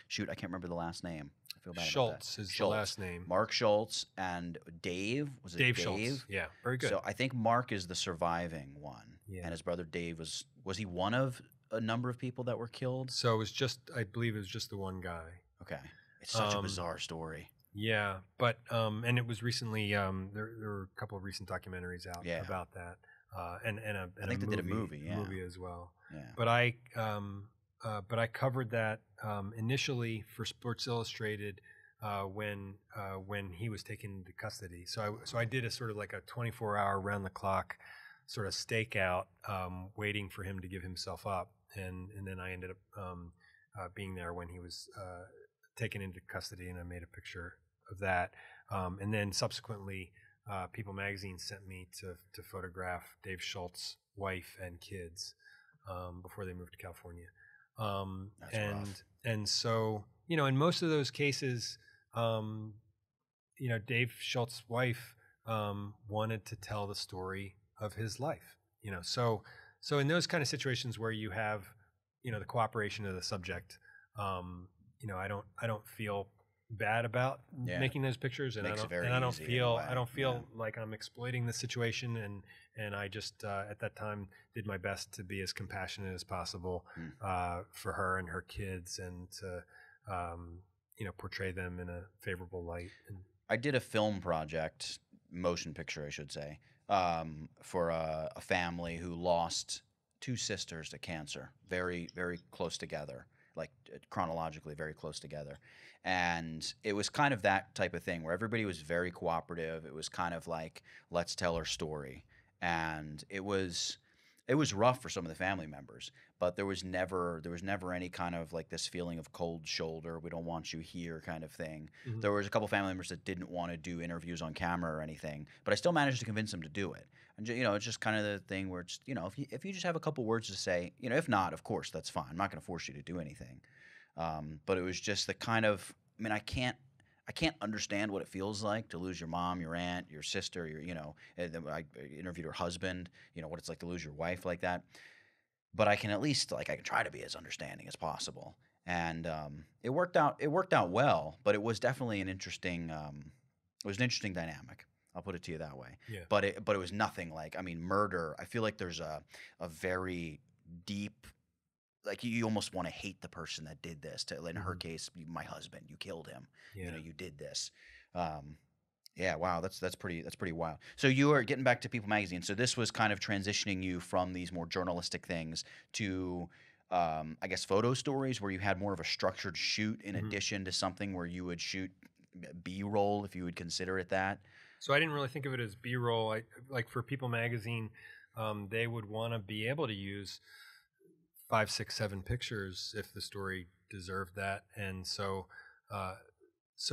Speaker 1: shoot, I can't remember the last name. I feel bad
Speaker 2: Schultz
Speaker 1: about that.
Speaker 2: is the last name.
Speaker 1: Mark Schultz and Dave. Was it Dave?
Speaker 2: Schultz. Yeah, very good.
Speaker 1: So I think Mark is the surviving one. Yeah. And his brother Dave was he one of a number of people that were killed?
Speaker 2: So it was just, I believe it was just the one guy.
Speaker 1: Okay. It's such a bizarre story.
Speaker 2: Yeah, but, and it was recently, there were a couple of recent documentaries out about that. And
Speaker 1: I think they did a movie
Speaker 2: as well.
Speaker 1: Yeah.
Speaker 2: But I covered that initially for Sports Illustrated when he was taken into custody. So I did a sort of like a 24-hour round the clock sort of stakeout, waiting for him to give himself up, and then I ended up being there when he was taken into custody, and I made a picture of that, and then subsequently. People Magazine sent me to photograph Dave Schultz's wife and kids before they moved to California.
Speaker 1: That's rough.
Speaker 2: And so, in most of those cases, Dave Schultz's wife wanted to tell the story of his life. So in those kind of situations where you have, the cooperation of the subject, I don't feel bad about making those pictures, and I don't feel like I'm exploiting the situation, and I just at that time did my best to be as compassionate as possible for her and her kids, and to portray them in a favorable light. And
Speaker 1: I did a film project, motion picture I should say, for a family who lost two sisters to cancer, very, very close together, like chronologically very close together. And it was kind of that type of thing where everybody was very cooperative. It was kind of like, let's tell our story. And it was rough for some of the family members, but there was never any kind of like this feeling of cold shoulder. We don't want you here kind of thing. Mm-hmm. There was a couple family members that didn't want to do interviews on camera or anything, but I still managed to convince them to do it. And it's just kind of the thing where it's, if you just have a couple words to say, if not, of course, that's fine. I'm not going to force you to do anything. But it was just the kind of, I can't understand what it feels like to lose your mom, your aunt, your sister, I interviewed her husband, what it's like to lose your wife like that. But I can at least, I can try to be as understanding as possible. And it worked out well, but it was definitely an interesting dynamic. I'll put it to you that way.
Speaker 2: Yeah.
Speaker 1: But it was nothing like, murder. I feel like there's a very deep, like you almost want to hate the person that did this. In her case, my husband, you killed him.
Speaker 2: Yeah.
Speaker 1: You did this. Yeah, wow, that's pretty wild. So you are getting back to People Magazine. So this was kind of transitioning you from these more journalistic things to, I guess, photo stories where you had more of a structured shoot in addition to something where you would shoot B-roll, if you would consider it that.
Speaker 2: So I didn't really think of it as B-roll. Like for People Magazine, they would want to be able to use 5, 6, 7 pictures if the story deserved that. And so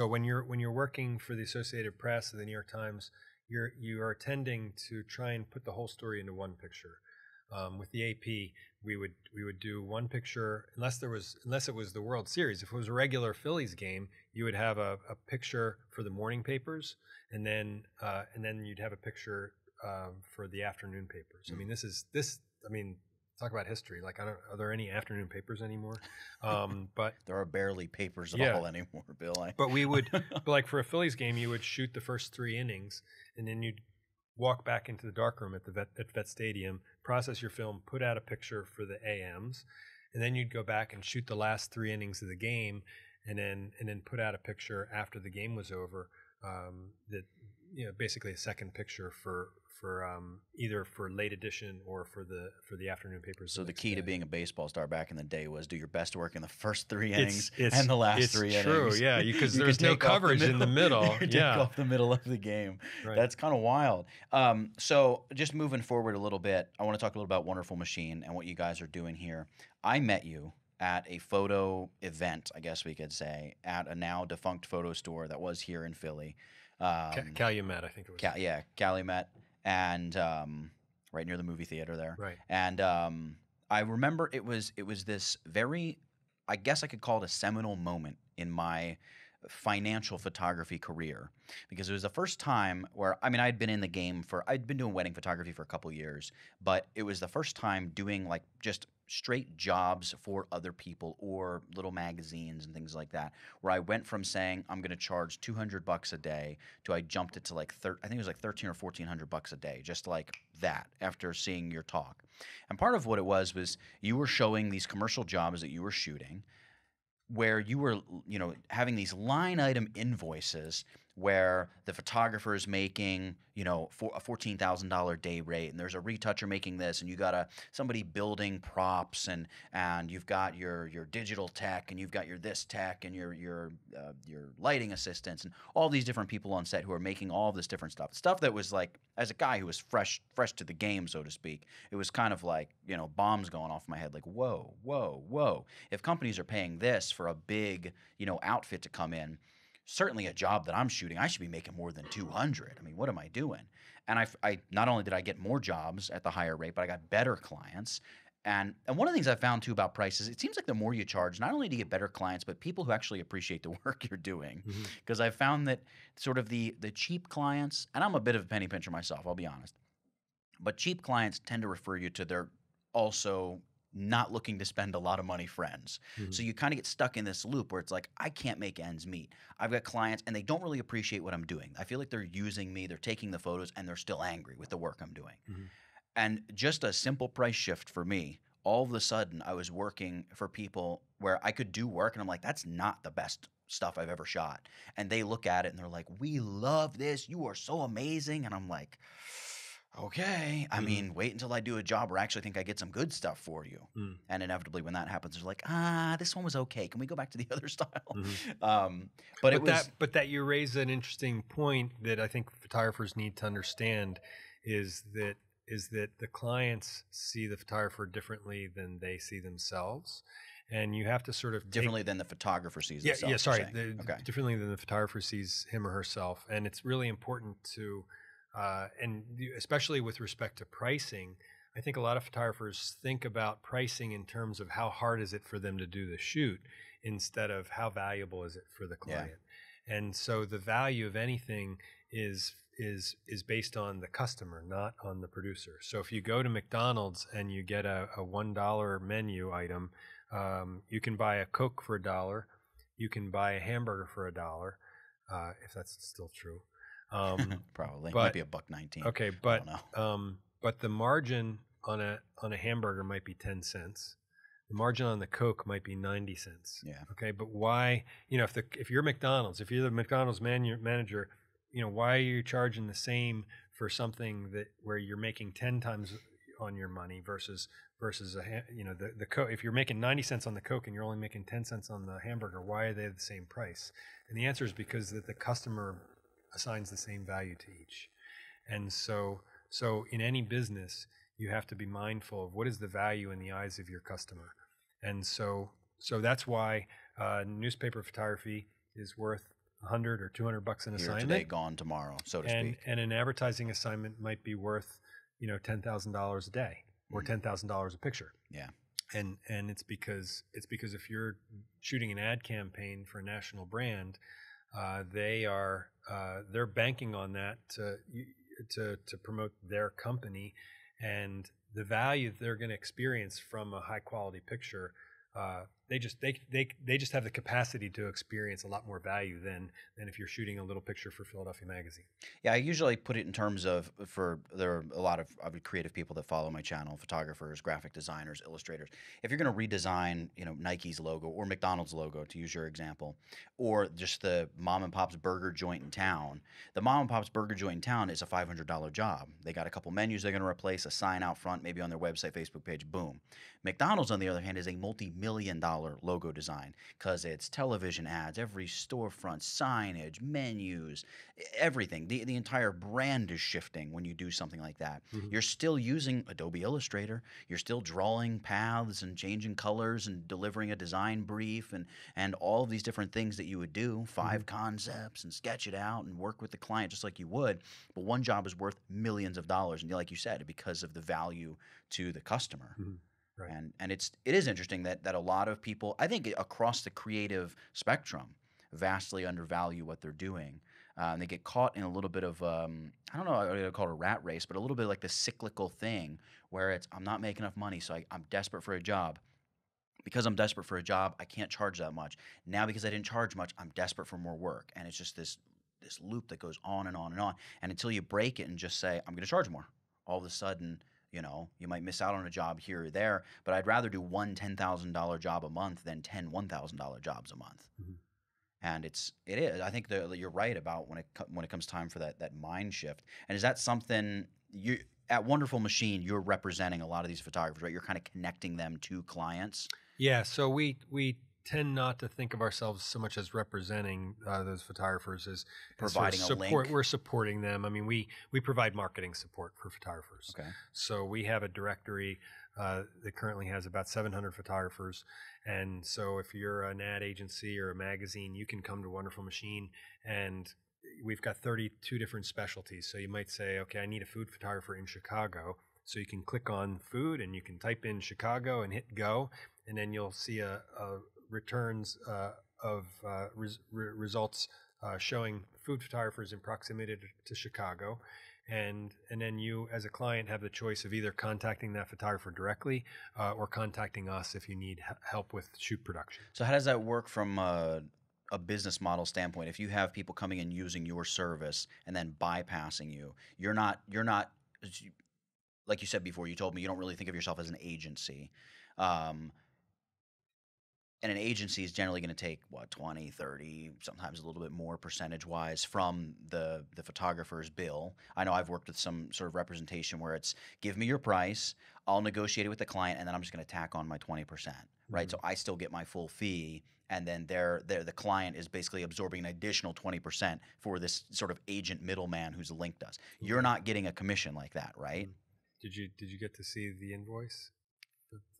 Speaker 2: when you're working for the Associated Press or the New York Times, you are tending to try and put the whole story into one picture. With the AP, we would do one picture unless it was the World Series. If it was a regular Phillies game, you would have a picture for the morning papers, and then you'd have a picture for the afternoon papers. Talk about history. Are there any afternoon papers anymore? But
Speaker 1: there are barely papers at all anymore, Bill.
Speaker 2: But we would, for a Phillies game, you would shoot the first 3 innings, and then you'd walk back into the darkroom at Vet Stadium, process your film, put out a picture for the AMs, and then you'd go back and shoot the last 3 innings of the game, and then put out a picture after the game was over. Basically a second picture for either for late edition or for the afternoon papers.
Speaker 1: So the key to being a baseball star back in the day was do your best work in the first 3 innings and the last 3 innings.
Speaker 2: It's true, yeah, because there's no coverage in the middle.
Speaker 1: You take off the middle of the game.
Speaker 2: Right.
Speaker 1: That's kind of wild. So just moving forward a little bit, I want to talk a little about Wonderful Machine and what you guys are doing here. I met you at a photo event, I guess we could say, at a now defunct photo store that was here in Philly.
Speaker 2: Calumet, I think it was.
Speaker 1: Calumet, and right near the movie theater there.
Speaker 2: Right.
Speaker 1: And I remember it was this very, I guess I could call it a seminal moment in my financial photography career, because it was the first time where, I mean, I'd been doing wedding photography for a couple years, but it was the first time doing like just straight jobs for other people or little magazines and things like that, where I went from saying I'm going to charge $200 a day to I jumped it to like I think it was like $1,300 or $1,400 a day, just like that, after seeing your talk. And part of what it was you were showing these commercial jobs that you were shooting, where you were, having these line item invoices where the photographer is making, a $14,000 day rate, and there's a retoucher making this, and you got somebody building props, and you've got your digital tech, and you've got your this tech, and your lighting assistants, and all these different people on set who are making all of this different stuff that was like, as a guy who was fresh to the game, so to speak, it was kind of like, bombs going off in my head, like, whoa, whoa, whoa. If companies are paying this for a big, outfit to come in, certainly a job that I'm shooting, I should be making more than 200. I mean, what am I doing? And I not only did I get more jobs at the higher rate, but I got better clients. And one of the things I found too about prices, it seems like the more you charge, not only do you get better clients, but people who actually appreciate the work you're doing. Because I've found that sort of the cheap clients, and I'm a bit of a penny pincher myself, I'll be honest, but cheap clients tend to refer you to their also not looking to spend a lot of money friends. So you kind of get stuck in this loop where it's like, I can't make ends meet. I've got clients and they don't really appreciate what I'm doing. I feel like they're using me, they're taking the photos, and they're still angry with the work I'm doing. And just a simple price shift for me, all of a sudden I was working for people where I could do work and I'm like, that's not the best stuff I've ever shot. And they look at it and they're like, we love this, you are so amazing. And I'm like, okay, I mean, wait until I do a job where I actually think I get some good stuff for you. And inevitably when that happens, they're like, this one was okay. Can we go back to the other style? But
Speaker 2: that you raise an interesting point that I think photographers need to understand is that the clients see the photographer differently than they see themselves. And you have to sort of
Speaker 1: differently than the photographer sees himself.
Speaker 2: Differently than the photographer sees him or herself. And it's really important to and especially with respect to pricing, I think a lot of photographers think about pricing in terms of how hard is it for them to do the shoot instead of how valuable is it for the client. Yeah. And so the value of anything is based on the customer, not on the producer. So if you go to McDonald's and you get a $1 menu item, you can buy a Coke for $1, you can buy a hamburger for $1, if that's still true.
Speaker 1: Probably might be $1.19.
Speaker 2: Okay, but the margin on a hamburger might be 10 cents. The margin on the Coke might be 90 cents.
Speaker 1: Yeah.
Speaker 2: Okay, but why? If you're McDonald's, if you're the McDonald's manager, why are you charging the same for something where you're making 10 times on your money versus the Coke? If you're making 90 cents on the Coke and you're only making 10 cents on the hamburger, why are they the same price? And the answer is because the customer assigns the same value to each. And so in any business, you have to be mindful of what is the value in the eyes of your customer. And so that's why newspaper photography is worth $100 or $200 an assignment.
Speaker 1: Here today, gone tomorrow, so to speak.
Speaker 2: And an advertising assignment might be worth, $10,000 a day or $10,000 a picture.
Speaker 1: Yeah.
Speaker 2: And it's because if you're shooting an ad campaign for a national brand, they're banking on that to promote their company, and the value they're going to experience from a high quality picture they just have the capacity to experience a lot more value than if you're shooting a little picture for Philadelphia Magazine.
Speaker 1: Yeah, I usually put it in terms of there are a lot of creative people that follow my channel, photographers, graphic designers, illustrators. If you're going to redesign, Nike's logo or McDonald's logo, to use your example, or just the mom and pop's burger joint in town, the mom and pop's burger joint in town is a $500 job. They got a couple menus they're going to replace, a sign out front, maybe on their website, Facebook page, boom. McDonald's, on the other hand, is a multi-million-dollar logo design because it's television ads, every storefront, signage, menus, everything. The entire brand is shifting when you do something like that. You're still using Adobe Illustrator. You're still drawing paths and changing colors and delivering a design brief and all of these different things that you would do, 5 concepts, and sketch it out and work with the client just like you would. But one job is worth millions of dollars, and like you said, because of the value to the customer.
Speaker 2: Right.
Speaker 1: And it is interesting that a lot of people, I think, across the creative spectrum, vastly undervalue what they're doing. And they get caught in a little bit of, I don't know, I would call it a rat race, but a little bit like the cyclical thing where it's, I'm not making enough money, so I'm desperate for a job. Because I'm desperate for a job, I can't charge that much. Now, because I didn't charge much, I'm desperate for more work. And it's just this loop that goes on and on and on. And until you break it and just say, I'm going to charge more, all of a sudden, you might miss out on a job here or there, but I'd rather do one $10,000 job a month than 10 $1,000 jobs a month. And it is. I think that you're right about when it comes time for that mind shift. And is that something you at Wonderful Machine, you're representing a lot of these photographers, right? You're kind of connecting them to clients.
Speaker 2: Yeah. So we tend not to think of ourselves so much as representing those photographers as
Speaker 1: providing
Speaker 2: sort of
Speaker 1: a link.
Speaker 2: We're supporting them. I mean, we provide marketing support for photographers.
Speaker 1: Okay.
Speaker 2: So we have a directory that currently has about 700 photographers. And so if you're an ad agency or a magazine, you can come to Wonderful Machine, and we've got 32 different specialties. So you might say, okay, I need a food photographer in Chicago. So you can click on food and you can type in Chicago and hit go, and then you'll see a returns of results showing food photographers in proximity to Chicago. And then you, as a client, have the choice of either contacting that photographer directly or contacting us if you need help with shoot production.
Speaker 1: So how does that work from a business model standpoint? If you have people coming and using your service and then bypassing you, you're not like you said before, you told me you don't really think of yourself as an agency. And an agency is generally going to take, 20, 30, sometimes a little bit more percentage-wise from the photographer's bill. I know I've worked with some sort of representation where it's, give me your price, I'll negotiate it with the client, and then I'm just going to tack on my 20%, right? So I still get my full fee, and then the client is basically absorbing an additional 20% for this sort of agent middleman who's linked us. You're not getting a commission like that, right?
Speaker 2: Did you get to see the invoice?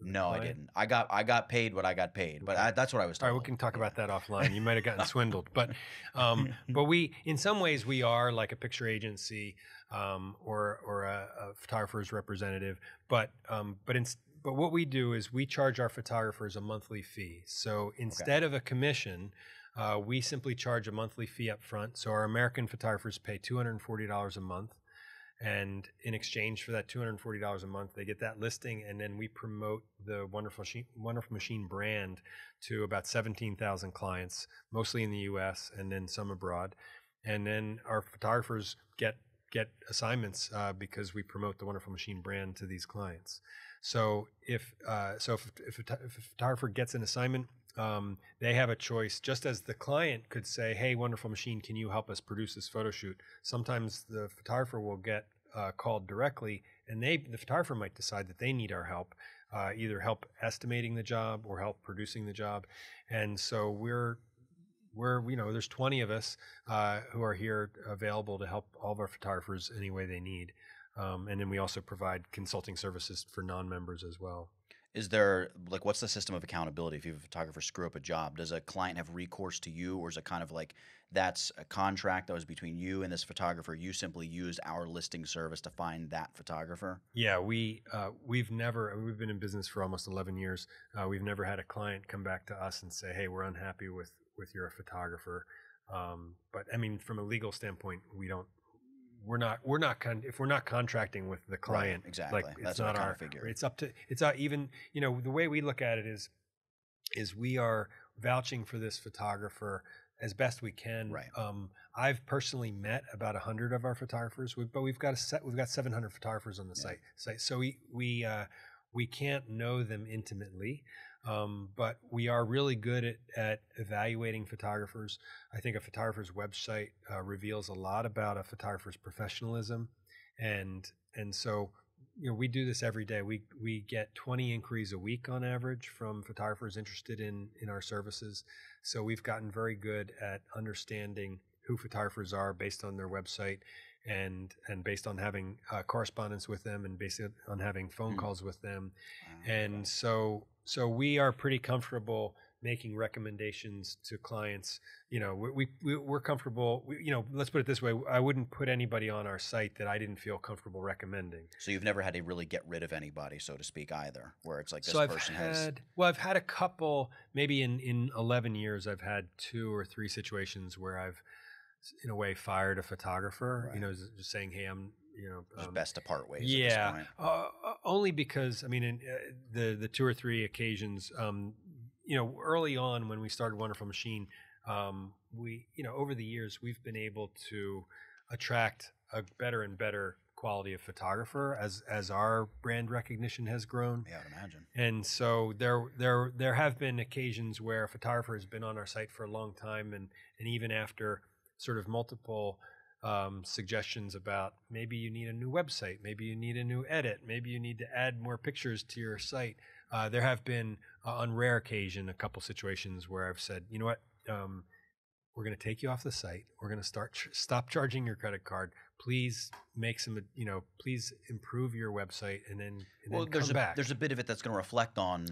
Speaker 1: No, client? I didn't. I got paid what I got paid, but that's what I was told.
Speaker 2: All right, we can talk about that offline. You might have gotten swindled, but we, in some ways, we are like a picture agency or a photographer's representative. But what we do is we charge our photographers a monthly fee. So instead of a commission, we simply charge a monthly fee up front. So our American photographers pay $240 a month. And in exchange for that $240 a month, they get that listing, and then we promote the Wonderful Machine brand to about 17,000 clients, mostly in the U.S. and then some abroad. And then our photographers get assignments because we promote the Wonderful Machine brand to these clients. So if a photographer gets an assignment, they have a choice, just as the client could say, hey, Wonderful Machine, can you help us produce this photo shoot? Sometimes the photographer will get called directly, and the photographer might decide that they need our help, either help estimating the job or help producing the job. And so we're there's 20 of us who are here available to help all of our photographers any way they need. And then we also provide consulting services for non-members as well.
Speaker 1: Is there, what's the system of accountability? If you have a photographer screw up a job, does a client have recourse to you, or is it kind of like that's a contract that was between you and this photographer? You simply used our listing service to find that photographer?
Speaker 2: Yeah, we've been in business for almost 11 years. We've never had a client come back to us and say, hey, we're unhappy with your photographer. But I mean, from a legal standpoint, if we're not contracting with the client,
Speaker 1: right, exactly.
Speaker 2: Like,
Speaker 1: that's not our figure.
Speaker 2: It's not even, the way we look at it is, is we are vouching for this photographer as best we can.
Speaker 1: Right.
Speaker 2: I've personally met about 100 of our photographers, but we've got 700 photographers on the site. So we can't know them intimately, but we are really good at evaluating photographers. I think a photographer's website reveals a lot about a photographer's professionalism, and so we do this every day. We get 20 inquiries a week on average from photographers interested in our services. So we've gotten very good at understanding who photographers are based on their website, and based on having correspondence with them, and based on having phone calls with them. And so we are pretty comfortable making recommendations to clients. We're comfortable. Let's put it this way: I wouldn't put anybody on our site that I didn't feel comfortable recommending.
Speaker 1: So you've never had to really get rid of anybody, so to speak, either, where it's like this person has.
Speaker 2: Well, I've had a couple. Maybe in 11 years, I've had 2 or 3 situations where I've, in a way, fired a photographer.
Speaker 1: Right.
Speaker 2: Just saying, "Hey, I'm."
Speaker 1: It's best to part ways.
Speaker 2: Yeah,
Speaker 1: at this point.
Speaker 2: only because in the 2 or 3 occasions. Early on when we started Wonderful Machine, we, over the years, we've been able to attract a better and better quality of photographer as our brand recognition has grown.
Speaker 1: Yeah, I'd imagine.
Speaker 2: And so there have been occasions where a photographer has been on our site for a long time, and even after sort of multiple suggestions about maybe you need a new website, maybe you need a new edit, maybe you need to add more pictures to your site. There have been, on rare occasion, a couple situations where I've said, you know what, we're going to take you off the site. We're going to stop charging your credit card. Please make some, please improve your website, and then come back.
Speaker 1: There's a bit of it that's going to reflect on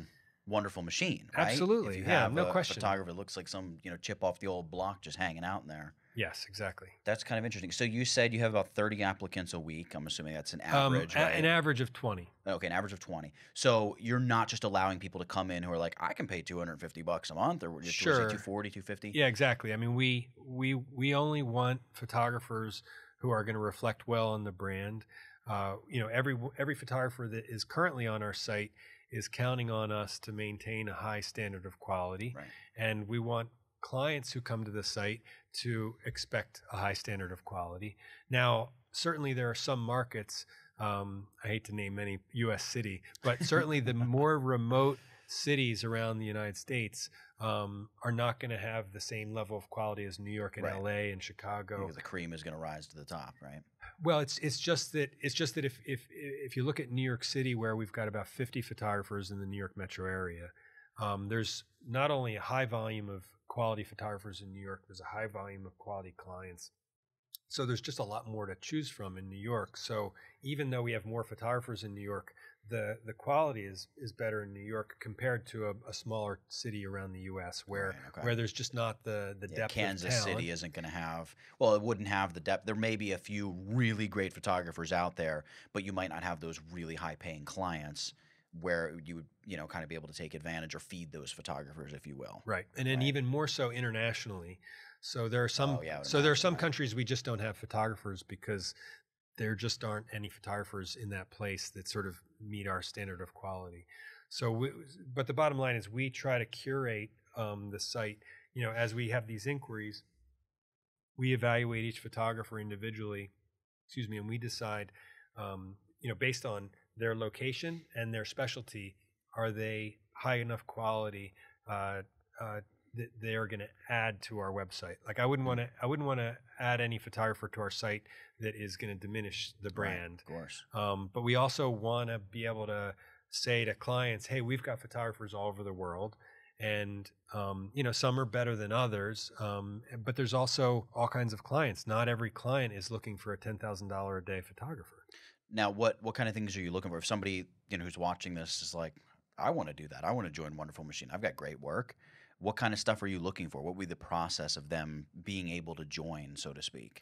Speaker 1: Wonderful Machine, right?
Speaker 2: Absolutely.
Speaker 1: If you have
Speaker 2: no
Speaker 1: a
Speaker 2: question.
Speaker 1: photographer that looks like some, chip off the old block just hanging out in there.
Speaker 2: Yes, exactly.
Speaker 1: That's kind of interesting. So you said you have about 30 applicants a week. I'm assuming that's an average, right?
Speaker 2: An average of 20.
Speaker 1: Okay, an average of 20. So you're not just allowing people to come in who are like, I can pay $250 a month, or just
Speaker 2: Sure.
Speaker 1: 240, 250.
Speaker 2: Yeah, exactly. We only want photographers who are going to reflect well on the brand. Every photographer that is currently on our site is counting on us to maintain a high standard of quality,
Speaker 1: Right.
Speaker 2: and we want clients who come to the site to expect a high standard of quality. Now, certainly there are some markets, I hate to name any U.S. city, but certainly the more remote cities around the United States are not going to have the same level of quality as New York and
Speaker 1: Right.
Speaker 2: LA and Chicago.
Speaker 1: Because the cream is going to rise to the top, right?
Speaker 2: Well, it's just that if you look at New York City, where we've got about 50 photographers in the New York metro area, there's not only a high volume of quality photographers in New York, there's a high volume of quality clients. So there's just a lot more to choose from in New York. So even though we have more photographers in New York, the quality is better in New York compared to a smaller city around the U.S. where there's just not the depth.
Speaker 1: Kansas
Speaker 2: of talent.
Speaker 1: City isn't going to have, well, it wouldn't have the depth. There may be a few really great photographers out there, but you might not have those really high-paying clients where you would, kind of be able to take advantage or feed those photographers, if you will.
Speaker 2: Right, and then even more so internationally. So there are some. Countries we just don't have photographers because there just aren't any photographers in that place that sort of meet our standard of quality. So, but the bottom line is we try to curate the site. As we have these inquiries, we evaluate each photographer individually. And we decide, based on their location and their specialty, are they high enough quality that they are going to add to our website? Like I wouldn't want to add any photographer to our site that is going to diminish the brand.
Speaker 1: Right, of course.
Speaker 2: But we also want to be able to say to clients, hey, we've got photographers all over the world, and some are better than others. But there's also all kinds of clients. Not every client is looking for a $10,000 a day photographer.
Speaker 1: Now, what kind of things are you looking for? If somebody who's watching this is like, I want to do that. I want to join Wonderful Machine. I've got great work. What kind of stuff are you looking for? What would be the process of them being able to join, so to speak?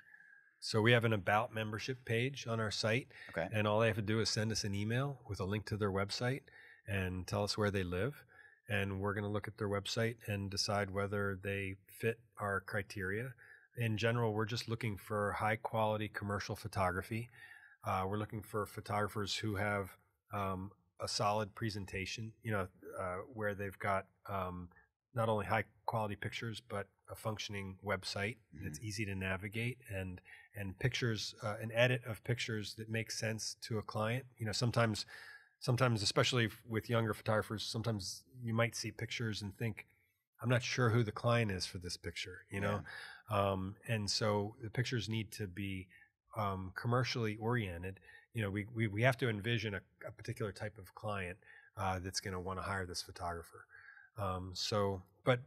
Speaker 2: So we have an About membership page on our site.
Speaker 1: Okay.
Speaker 2: And all they have to do is send us an email with a link to their website and tell us where they live. And we're going to look at their website and decide whether they fit our criteria. In general, we're just looking for high quality commercial photography. We're looking for photographers who have a solid presentation. where they've got not only high quality pictures, but a functioning website that's easy to navigate, and pictures, an edit of pictures that makes sense to a client. You know, sometimes, especially with younger photographers, sometimes you might see pictures and think, I'm not sure who the client is for this picture, you know? And so the pictures need to be commercially oriented. You know, we have to envision a particular type of client that's going to want to hire this photographer.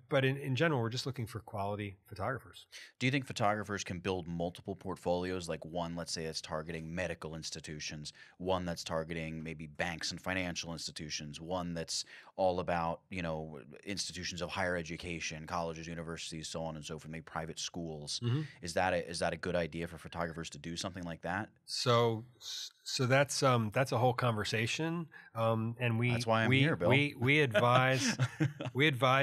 Speaker 2: But in general, we're just looking for quality photographers.
Speaker 1: Do you think photographers can build multiple portfolios? Like one, let's say, that's targeting medical institutions, one that's targeting maybe banks and financial institutions, one that's all about, you know, institutions of higher education, colleges, universities, so on and so forth, maybe private schools. Is that a good idea for photographers to do something like that?
Speaker 2: So that's a whole conversation, and
Speaker 1: that's why I'm here, Bill.
Speaker 2: We advise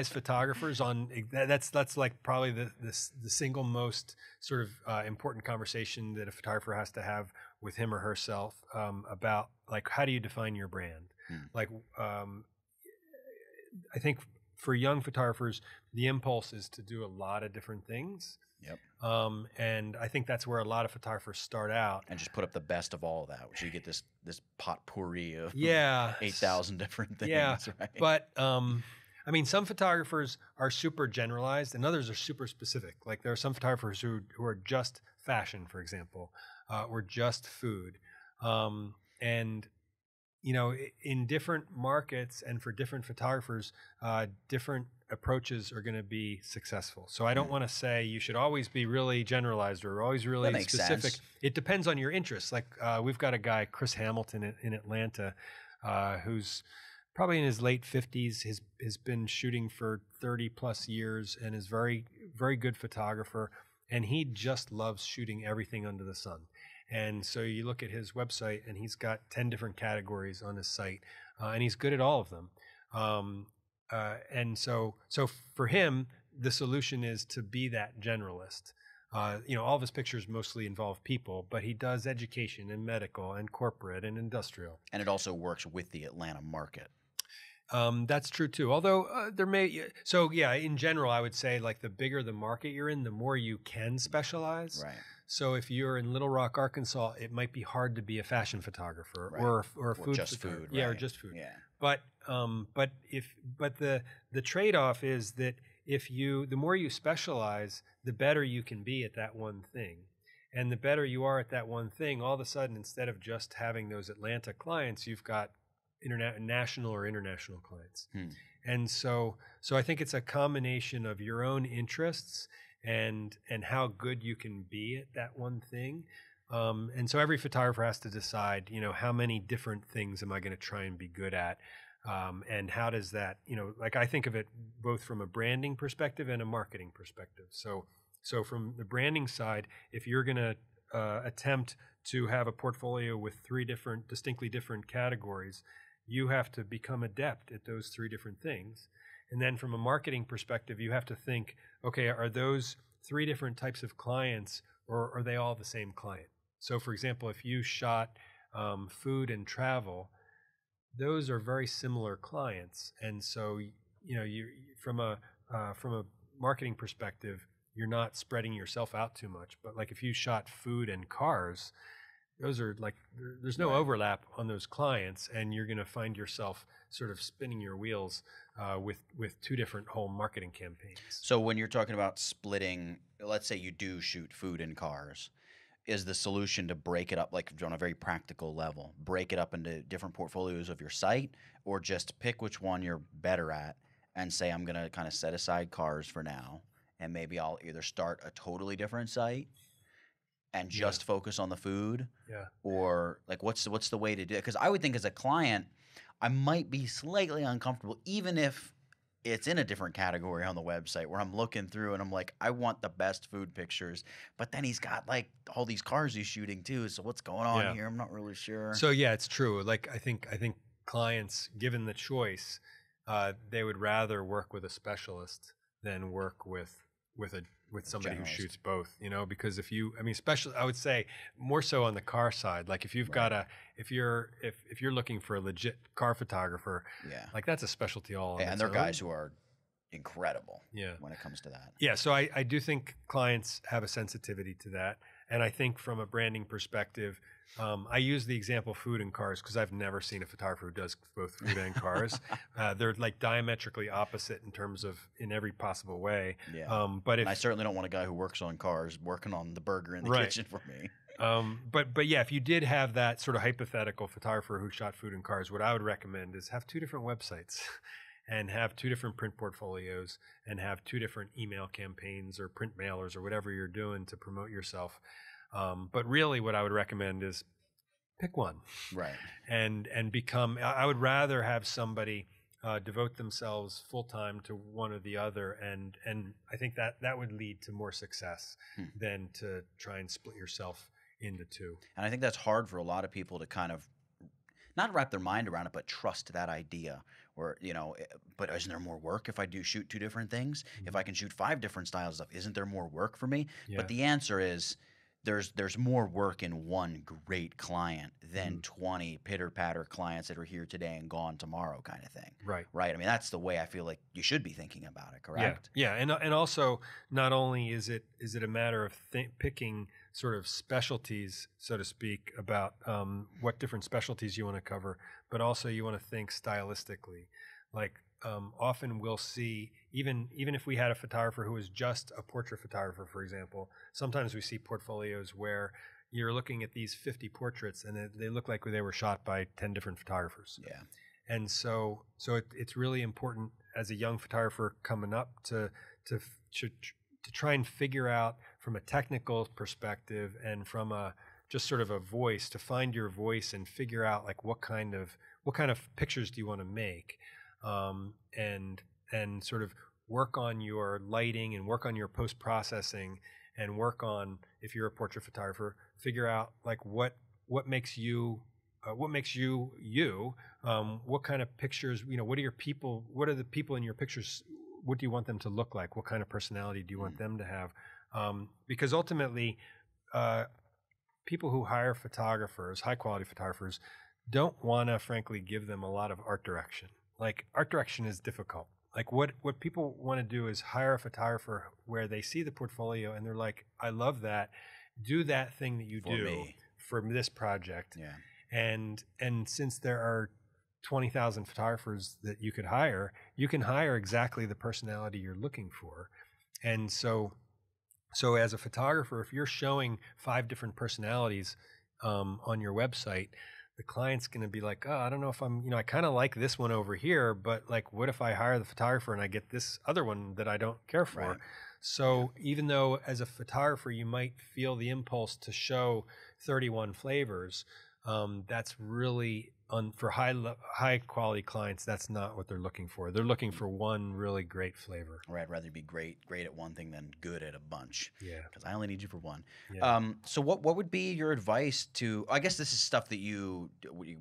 Speaker 2: photographers on that's like probably the single most sort of important conversation that a photographer has to have with him or herself, about like, how do you define your brand? Like, I think for young photographers, the impulse is to do a lot of different things. And I think that's where a lot of photographers start out,
Speaker 1: and just put up the best of all of that, which you get this potpourri of 8,000 different things. Right?
Speaker 2: But I mean, some photographers are super generalized, and others are super specific. Like, there are some photographers who are just fashion, for example, or just food, and you know, in different markets and for different photographers, different approaches are going to be successful. So I don't want to say you should always be really generalized or always really specific. Sense. It depends on your interests. Like, we've got a guy, Chris Hamilton in Atlanta, who's probably in his late 50s, has been shooting for 30 plus years and is very, very good photographer. And he just loves shooting everything under the sun. And so you look at his website, and he's got 10 different categories on his site, and he's good at all of them. And so for him, the solution is to be that generalist. You know, all of his pictures mostly involve people, but he does education and medical and corporate and industrial.
Speaker 1: And it also works with the Atlanta market.
Speaker 2: That's true too. Although there may, so yeah, in general, I would say, like, the bigger the market you're in, the more you can specialize.
Speaker 1: Right.
Speaker 2: So if you're in Little Rock, Arkansas, it might be hard to be a fashion photographer, or a food
Speaker 1: just
Speaker 2: photographer.
Speaker 1: Food,
Speaker 2: yeah,
Speaker 1: right.
Speaker 2: or just food.
Speaker 1: Yeah.
Speaker 2: But the trade-off is that the more you specialize, the better you can be at that one thing. And the better you are at that one thing, all of a sudden, instead of just having those Atlanta clients, you've got national or international clients. And so I think it's a combination of your own interests and how good you can be at that one thing. And so every photographer has to decide, you know, how many different things am I going to try and be good at? And how does that, you know, like, I think of it both from a branding perspective and a marketing perspective. So from the branding side, if you're going to attempt to have a portfolio with 3 distinctly different categories, you have to become adept at those 3 different things. And then from a marketing perspective, you have to think, okay, are those 3 different types of clients, or are they all the same client? So for example, if you shot food and travel, those are very similar clients. And so, you know, from a marketing perspective, you're not spreading yourself out too much. But like, if you shot food and cars, those are like, there's no overlap on those clients, and you're going to find yourself sort of spinning your wheels with 2 different whole marketing campaigns.
Speaker 1: So when you're talking about splitting, let's say you do shoot food and cars, is the solution to break it up, like on a very practical level, break it up into different portfolios of your site, or just pick which one you're better at and say, I'm going to kind of set aside cars for now, and maybe I'll either start a totally different site and just focus on the food, or like, what's the way to do it? Because I would think, as a client, I might be slightly uncomfortable, even if it's in a different category on the website, where I'm looking through and I'm like, I want the best food pictures, but then he's got like all these cars he's shooting too. So what's going on here? I'm not really sure.
Speaker 2: So yeah, it's true. Like, I think clients, given the choice, they would rather work with a specialist than work with somebody who
Speaker 1: Generalist.
Speaker 2: shoots both, you know, because if you, I mean, especially I would say more so on the car side, like if you've got if you're looking for a legit car photographer, like that's a specialty all on its
Speaker 1: and they're
Speaker 2: own.
Speaker 1: guys who are incredible
Speaker 2: Yeah.
Speaker 1: when it comes to that.
Speaker 2: Yeah, so I do think clients have a sensitivity to that. And I think from a branding perspective, I use the example food and cars because I've never seen a photographer who does both food and cars. They're like diametrically opposite in every possible way.
Speaker 1: Yeah.
Speaker 2: But
Speaker 1: I certainly don't want a guy who works on cars working on the burger in the kitchen for me.
Speaker 2: But yeah, if you did have that sort of hypothetical photographer who shot food and cars, what I would recommend is have 2 different websites. And have 2 different print portfolios and have 2 different email campaigns or print mailers or whatever you're doing to promote yourself. But really what I would recommend is pick one.
Speaker 1: Right.
Speaker 2: And I would rather have somebody devote themselves full time to one or the other. And I think that would lead to more success than to try and split yourself into 2.
Speaker 1: And I think that's hard for a lot of people to kind of not wrap their mind around it, but trust that idea. Or, you know, but isn't there more work if I do shoot 2 different things? If I can shoot 5 different styles of stuff, isn't there more work for me?
Speaker 2: Yeah.
Speaker 1: But the answer is there's more work in one great client than 20 pitter-patter clients that are here today and gone tomorrow kind of thing.
Speaker 2: Right.
Speaker 1: Right. I mean, that's the way I feel like you should be thinking about it, correct?
Speaker 2: Yeah. And also, not only is it a matter of picking sort of specialties, so to speak, about what different specialties you want to cover, but also you want to think stylistically. Like often we'll see, even if we had a photographer who was just a portrait photographer, for example, sometimes we see portfolios where you're looking at these 50 portraits and they look like they were shot by 10 different photographers.
Speaker 1: Yeah.
Speaker 2: And so it's really important as a young photographer coming up to try and figure out from a technical perspective and from a just sort of a voice, to find your voice and figure out like what kind of pictures do you want to make, and sort of work on your lighting and work on your post-processing and work on, if you're a portrait photographer, figure out like what makes you you, what kind of pictures, you know, what are the people in your pictures, what do you want them to look like? What kind of personality do you want them to have? Because ultimately, people who hire photographers, high quality photographers, don't want to frankly give them a lot of art direction. Like art direction is difficult. Like what people want to do is hire a photographer where they see the portfolio and they're like, I love that. Do that thing that you do for this project.
Speaker 1: Yeah.
Speaker 2: And since there are 20,000 photographers that you could hire, you can hire exactly the personality you're looking for. And so as a photographer, if you're showing 5 different personalities on your website, the client's going to be like, oh, I don't know if I kind of like this one over here, but like, what if I hire the photographer and I get this other one that I don't care for? Right. So even though as a photographer, you might feel the impulse to show 31 flavors, that's really for high quality clients, that's not what they're looking for. They're looking for one really great flavor.
Speaker 1: Right. I'd rather be great at one thing than good at a bunch.
Speaker 2: Yeah.
Speaker 1: Because I only need you for one.
Speaker 2: Yeah.
Speaker 1: So what would be your advice to, I guess this is stuff that you,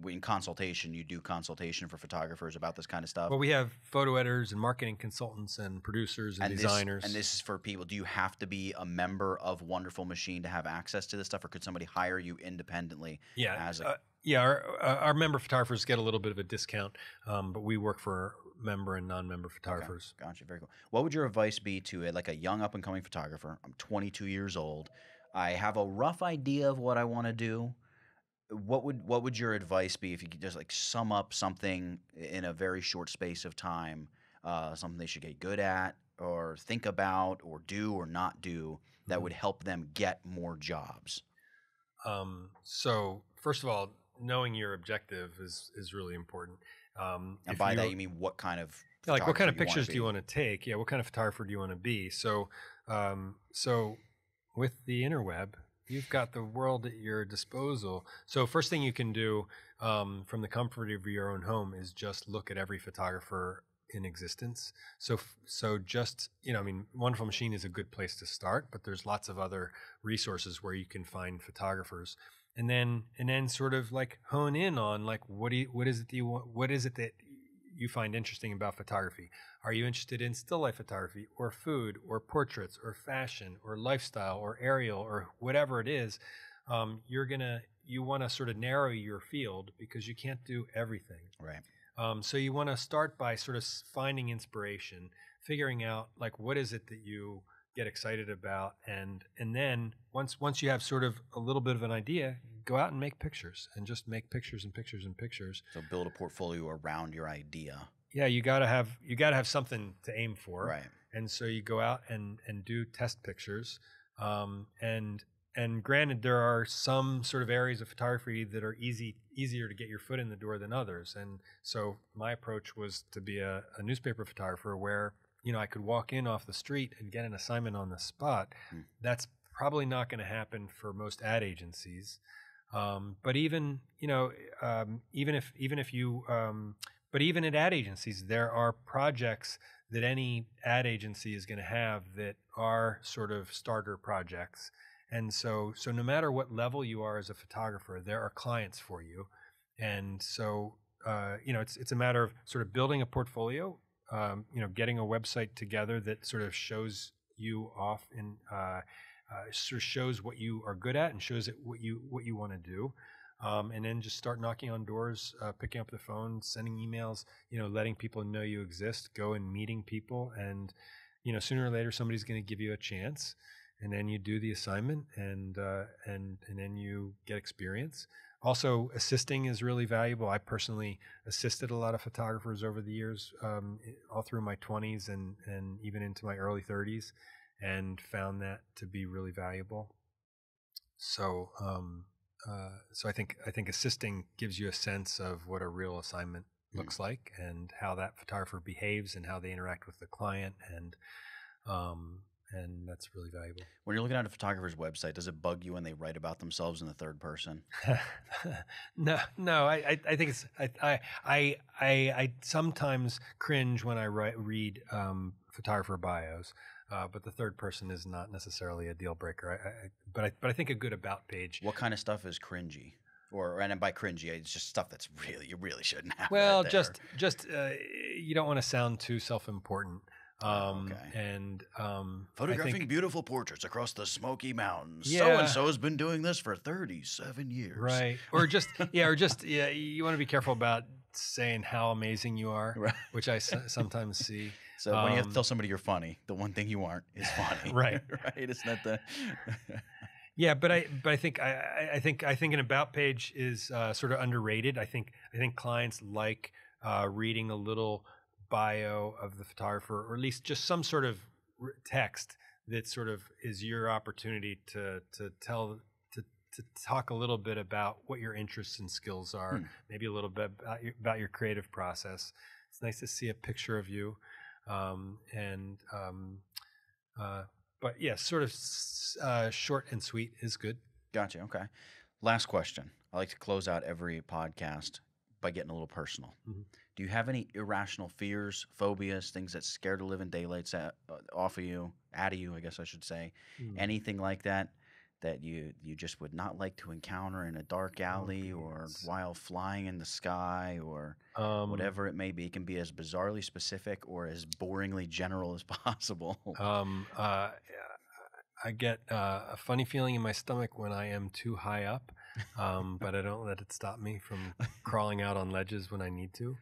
Speaker 1: in consultation, you do consultation for photographers about this kind of stuff.
Speaker 2: Well, we have photo editors and marketing consultants and producers and designers.
Speaker 1: And this is for people, do you have to be a member of Wonderful Machine to have access to this stuff, or could somebody hire you independently?
Speaker 2: Yeah.
Speaker 1: As a
Speaker 2: our member photographers get a little bit of a discount, but we work for member and non-member photographers.
Speaker 1: Okay. Gotcha. Very cool. What would your advice be to a young up-and-coming photographer? I'm 22 years old. I have a rough idea of what I want to do. What would your advice be if you could just like sum up something in a very short space of time, something they should get good at or think about or do or not do that would help them get more jobs?
Speaker 2: So first of all, knowing your objective is really important.
Speaker 1: And by that you mean what kind of
Speaker 2: like what kind of pictures do you want to take? Yeah, what kind of photographer do you want to be? So with the interweb, you've got the world at your disposal. So first thing you can do from the comfort of your own home is just look at every photographer in existence. So just, Wonderful Machine is a good place to start, but there's lots of other resources where you can find photographers. And then sort of like hone in on like what is it that you find interesting about photography. Are you interested in still life photography or food or portraits or fashion or lifestyle or aerial or whatever it is? You want to sort of narrow your field because you can't do everything.
Speaker 1: Right.
Speaker 2: So you want to start by sort of finding inspiration, figuring out like what is it that you get excited about, and then once you have sort of a little bit of an idea, go out and make pictures and just make pictures and pictures and pictures.
Speaker 1: So build a portfolio around your idea.
Speaker 2: Yeah, you gotta have something to aim for.
Speaker 1: Right.
Speaker 2: And so you go out and do test pictures. And granted, there are some sort of areas of photography that are easier to get your foot in the door than others. And so my approach was to be a newspaper photographer where, I could walk in off the street and get an assignment on the spot. That's probably not going to happen for most ad agencies. But even at ad agencies, there are projects that any ad agency is going to have that are sort of starter projects. And so no matter what level you are as a photographer, there are clients for you. And so, it's a matter of sort of building a portfolio, getting a website together that sort of shows you off and sort of shows what you are good at and shows what you want to do. And then just start knocking on doors, picking up the phone, sending emails, letting people know you exist, go and meeting people. And, sooner or later, somebody's going to give you a chance. And then you do the assignment, and then you get experience. Also, assisting is really valuable. I personally assisted a lot of photographers over the years, all through my 20s and even into my early 30s, and found that to be really valuable. So, I think assisting gives you a sense of what a real assignment looks like, and how that photographer behaves, and how they interact with the client, and that's really valuable.
Speaker 1: When you're looking at a photographer's website, does it bug you when they write about themselves in the third person?
Speaker 2: No. I think it's I sometimes cringe when I read photographer bios, but the third person is not necessarily a deal breaker. But I think a good about page.
Speaker 1: What kind of stuff is cringy? And by cringy, it's just stuff that's you really shouldn't have.
Speaker 2: Well,
Speaker 1: right
Speaker 2: just you don't want to sound too self-important.
Speaker 1: Okay.
Speaker 2: And
Speaker 1: photographing beautiful portraits across the Smoky Mountains.
Speaker 2: Yeah.
Speaker 1: So and so has been doing this for 37 years.
Speaker 2: Right. Or just you want to be careful about saying how amazing you are, right, which I sometimes see.
Speaker 1: So when you have to tell somebody you're funny, the one thing you aren't is funny.
Speaker 2: Right.
Speaker 1: Right. It's not the.
Speaker 2: Yeah, but I think an about page is sort of underrated. I think clients like reading a little bio of the photographer, or at least just some sort of text that sort of is your opportunity to talk a little bit about what your interests and skills are, maybe a little bit about your creative process. It's nice to see a picture of you, but yeah, sort of short and sweet is good.
Speaker 1: Gotcha. Okay. Last question. I like to close out every podcast by getting a little personal. Mm-hmm. Do you have any irrational fears, phobias, things that scare the living daylights out of you, I guess I should say? Anything like that you just would not like to encounter in a dark alley or while flying in the sky or whatever it may be? It can be as bizarrely specific or as boringly general as possible.
Speaker 2: I get a funny feeling in my stomach when I am too high up, but I don't let it stop me from crawling out on ledges when I need to.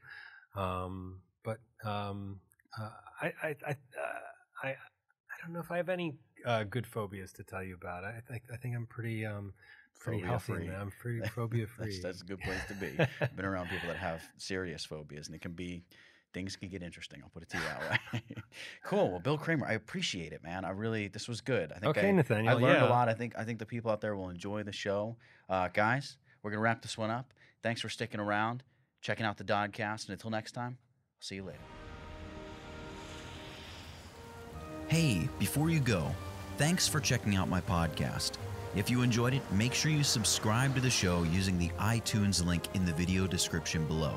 Speaker 2: I don't know if I have any good phobias to tell you about. I think I'm pretty healthy. I'm pretty phobia free.
Speaker 1: That's a good place to be. I've been around people that have serious phobias, and things can get interesting. I'll put it to you that way. Cool. Well, Bill Cramer, I appreciate it, man. This was good. I think
Speaker 2: Nathaniel.
Speaker 1: I learned a lot. I think the people out there will enjoy the show. Guys, we're gonna wrap this one up. Thanks for sticking around, checking out the Dodcast, and until next time, I'll see you later.
Speaker 3: Hey, before you go, thanks for checking out my podcast. If you enjoyed it, make sure you subscribe to the show using the iTunes link in the video description below.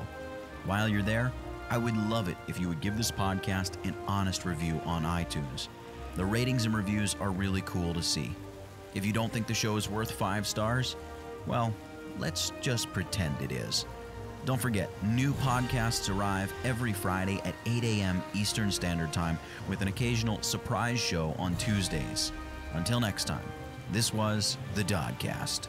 Speaker 3: While you're there, I would love it if you would give this podcast an honest review on iTunes. The ratings and reviews are really cool to see. If you don't think the show is worth 5 stars, well, let's just pretend it is. Don't forget, new podcasts arrive every Friday at 8 a.m. Eastern Standard Time with an occasional surprise show on Tuesdays. Until next time, this was the Dodcast.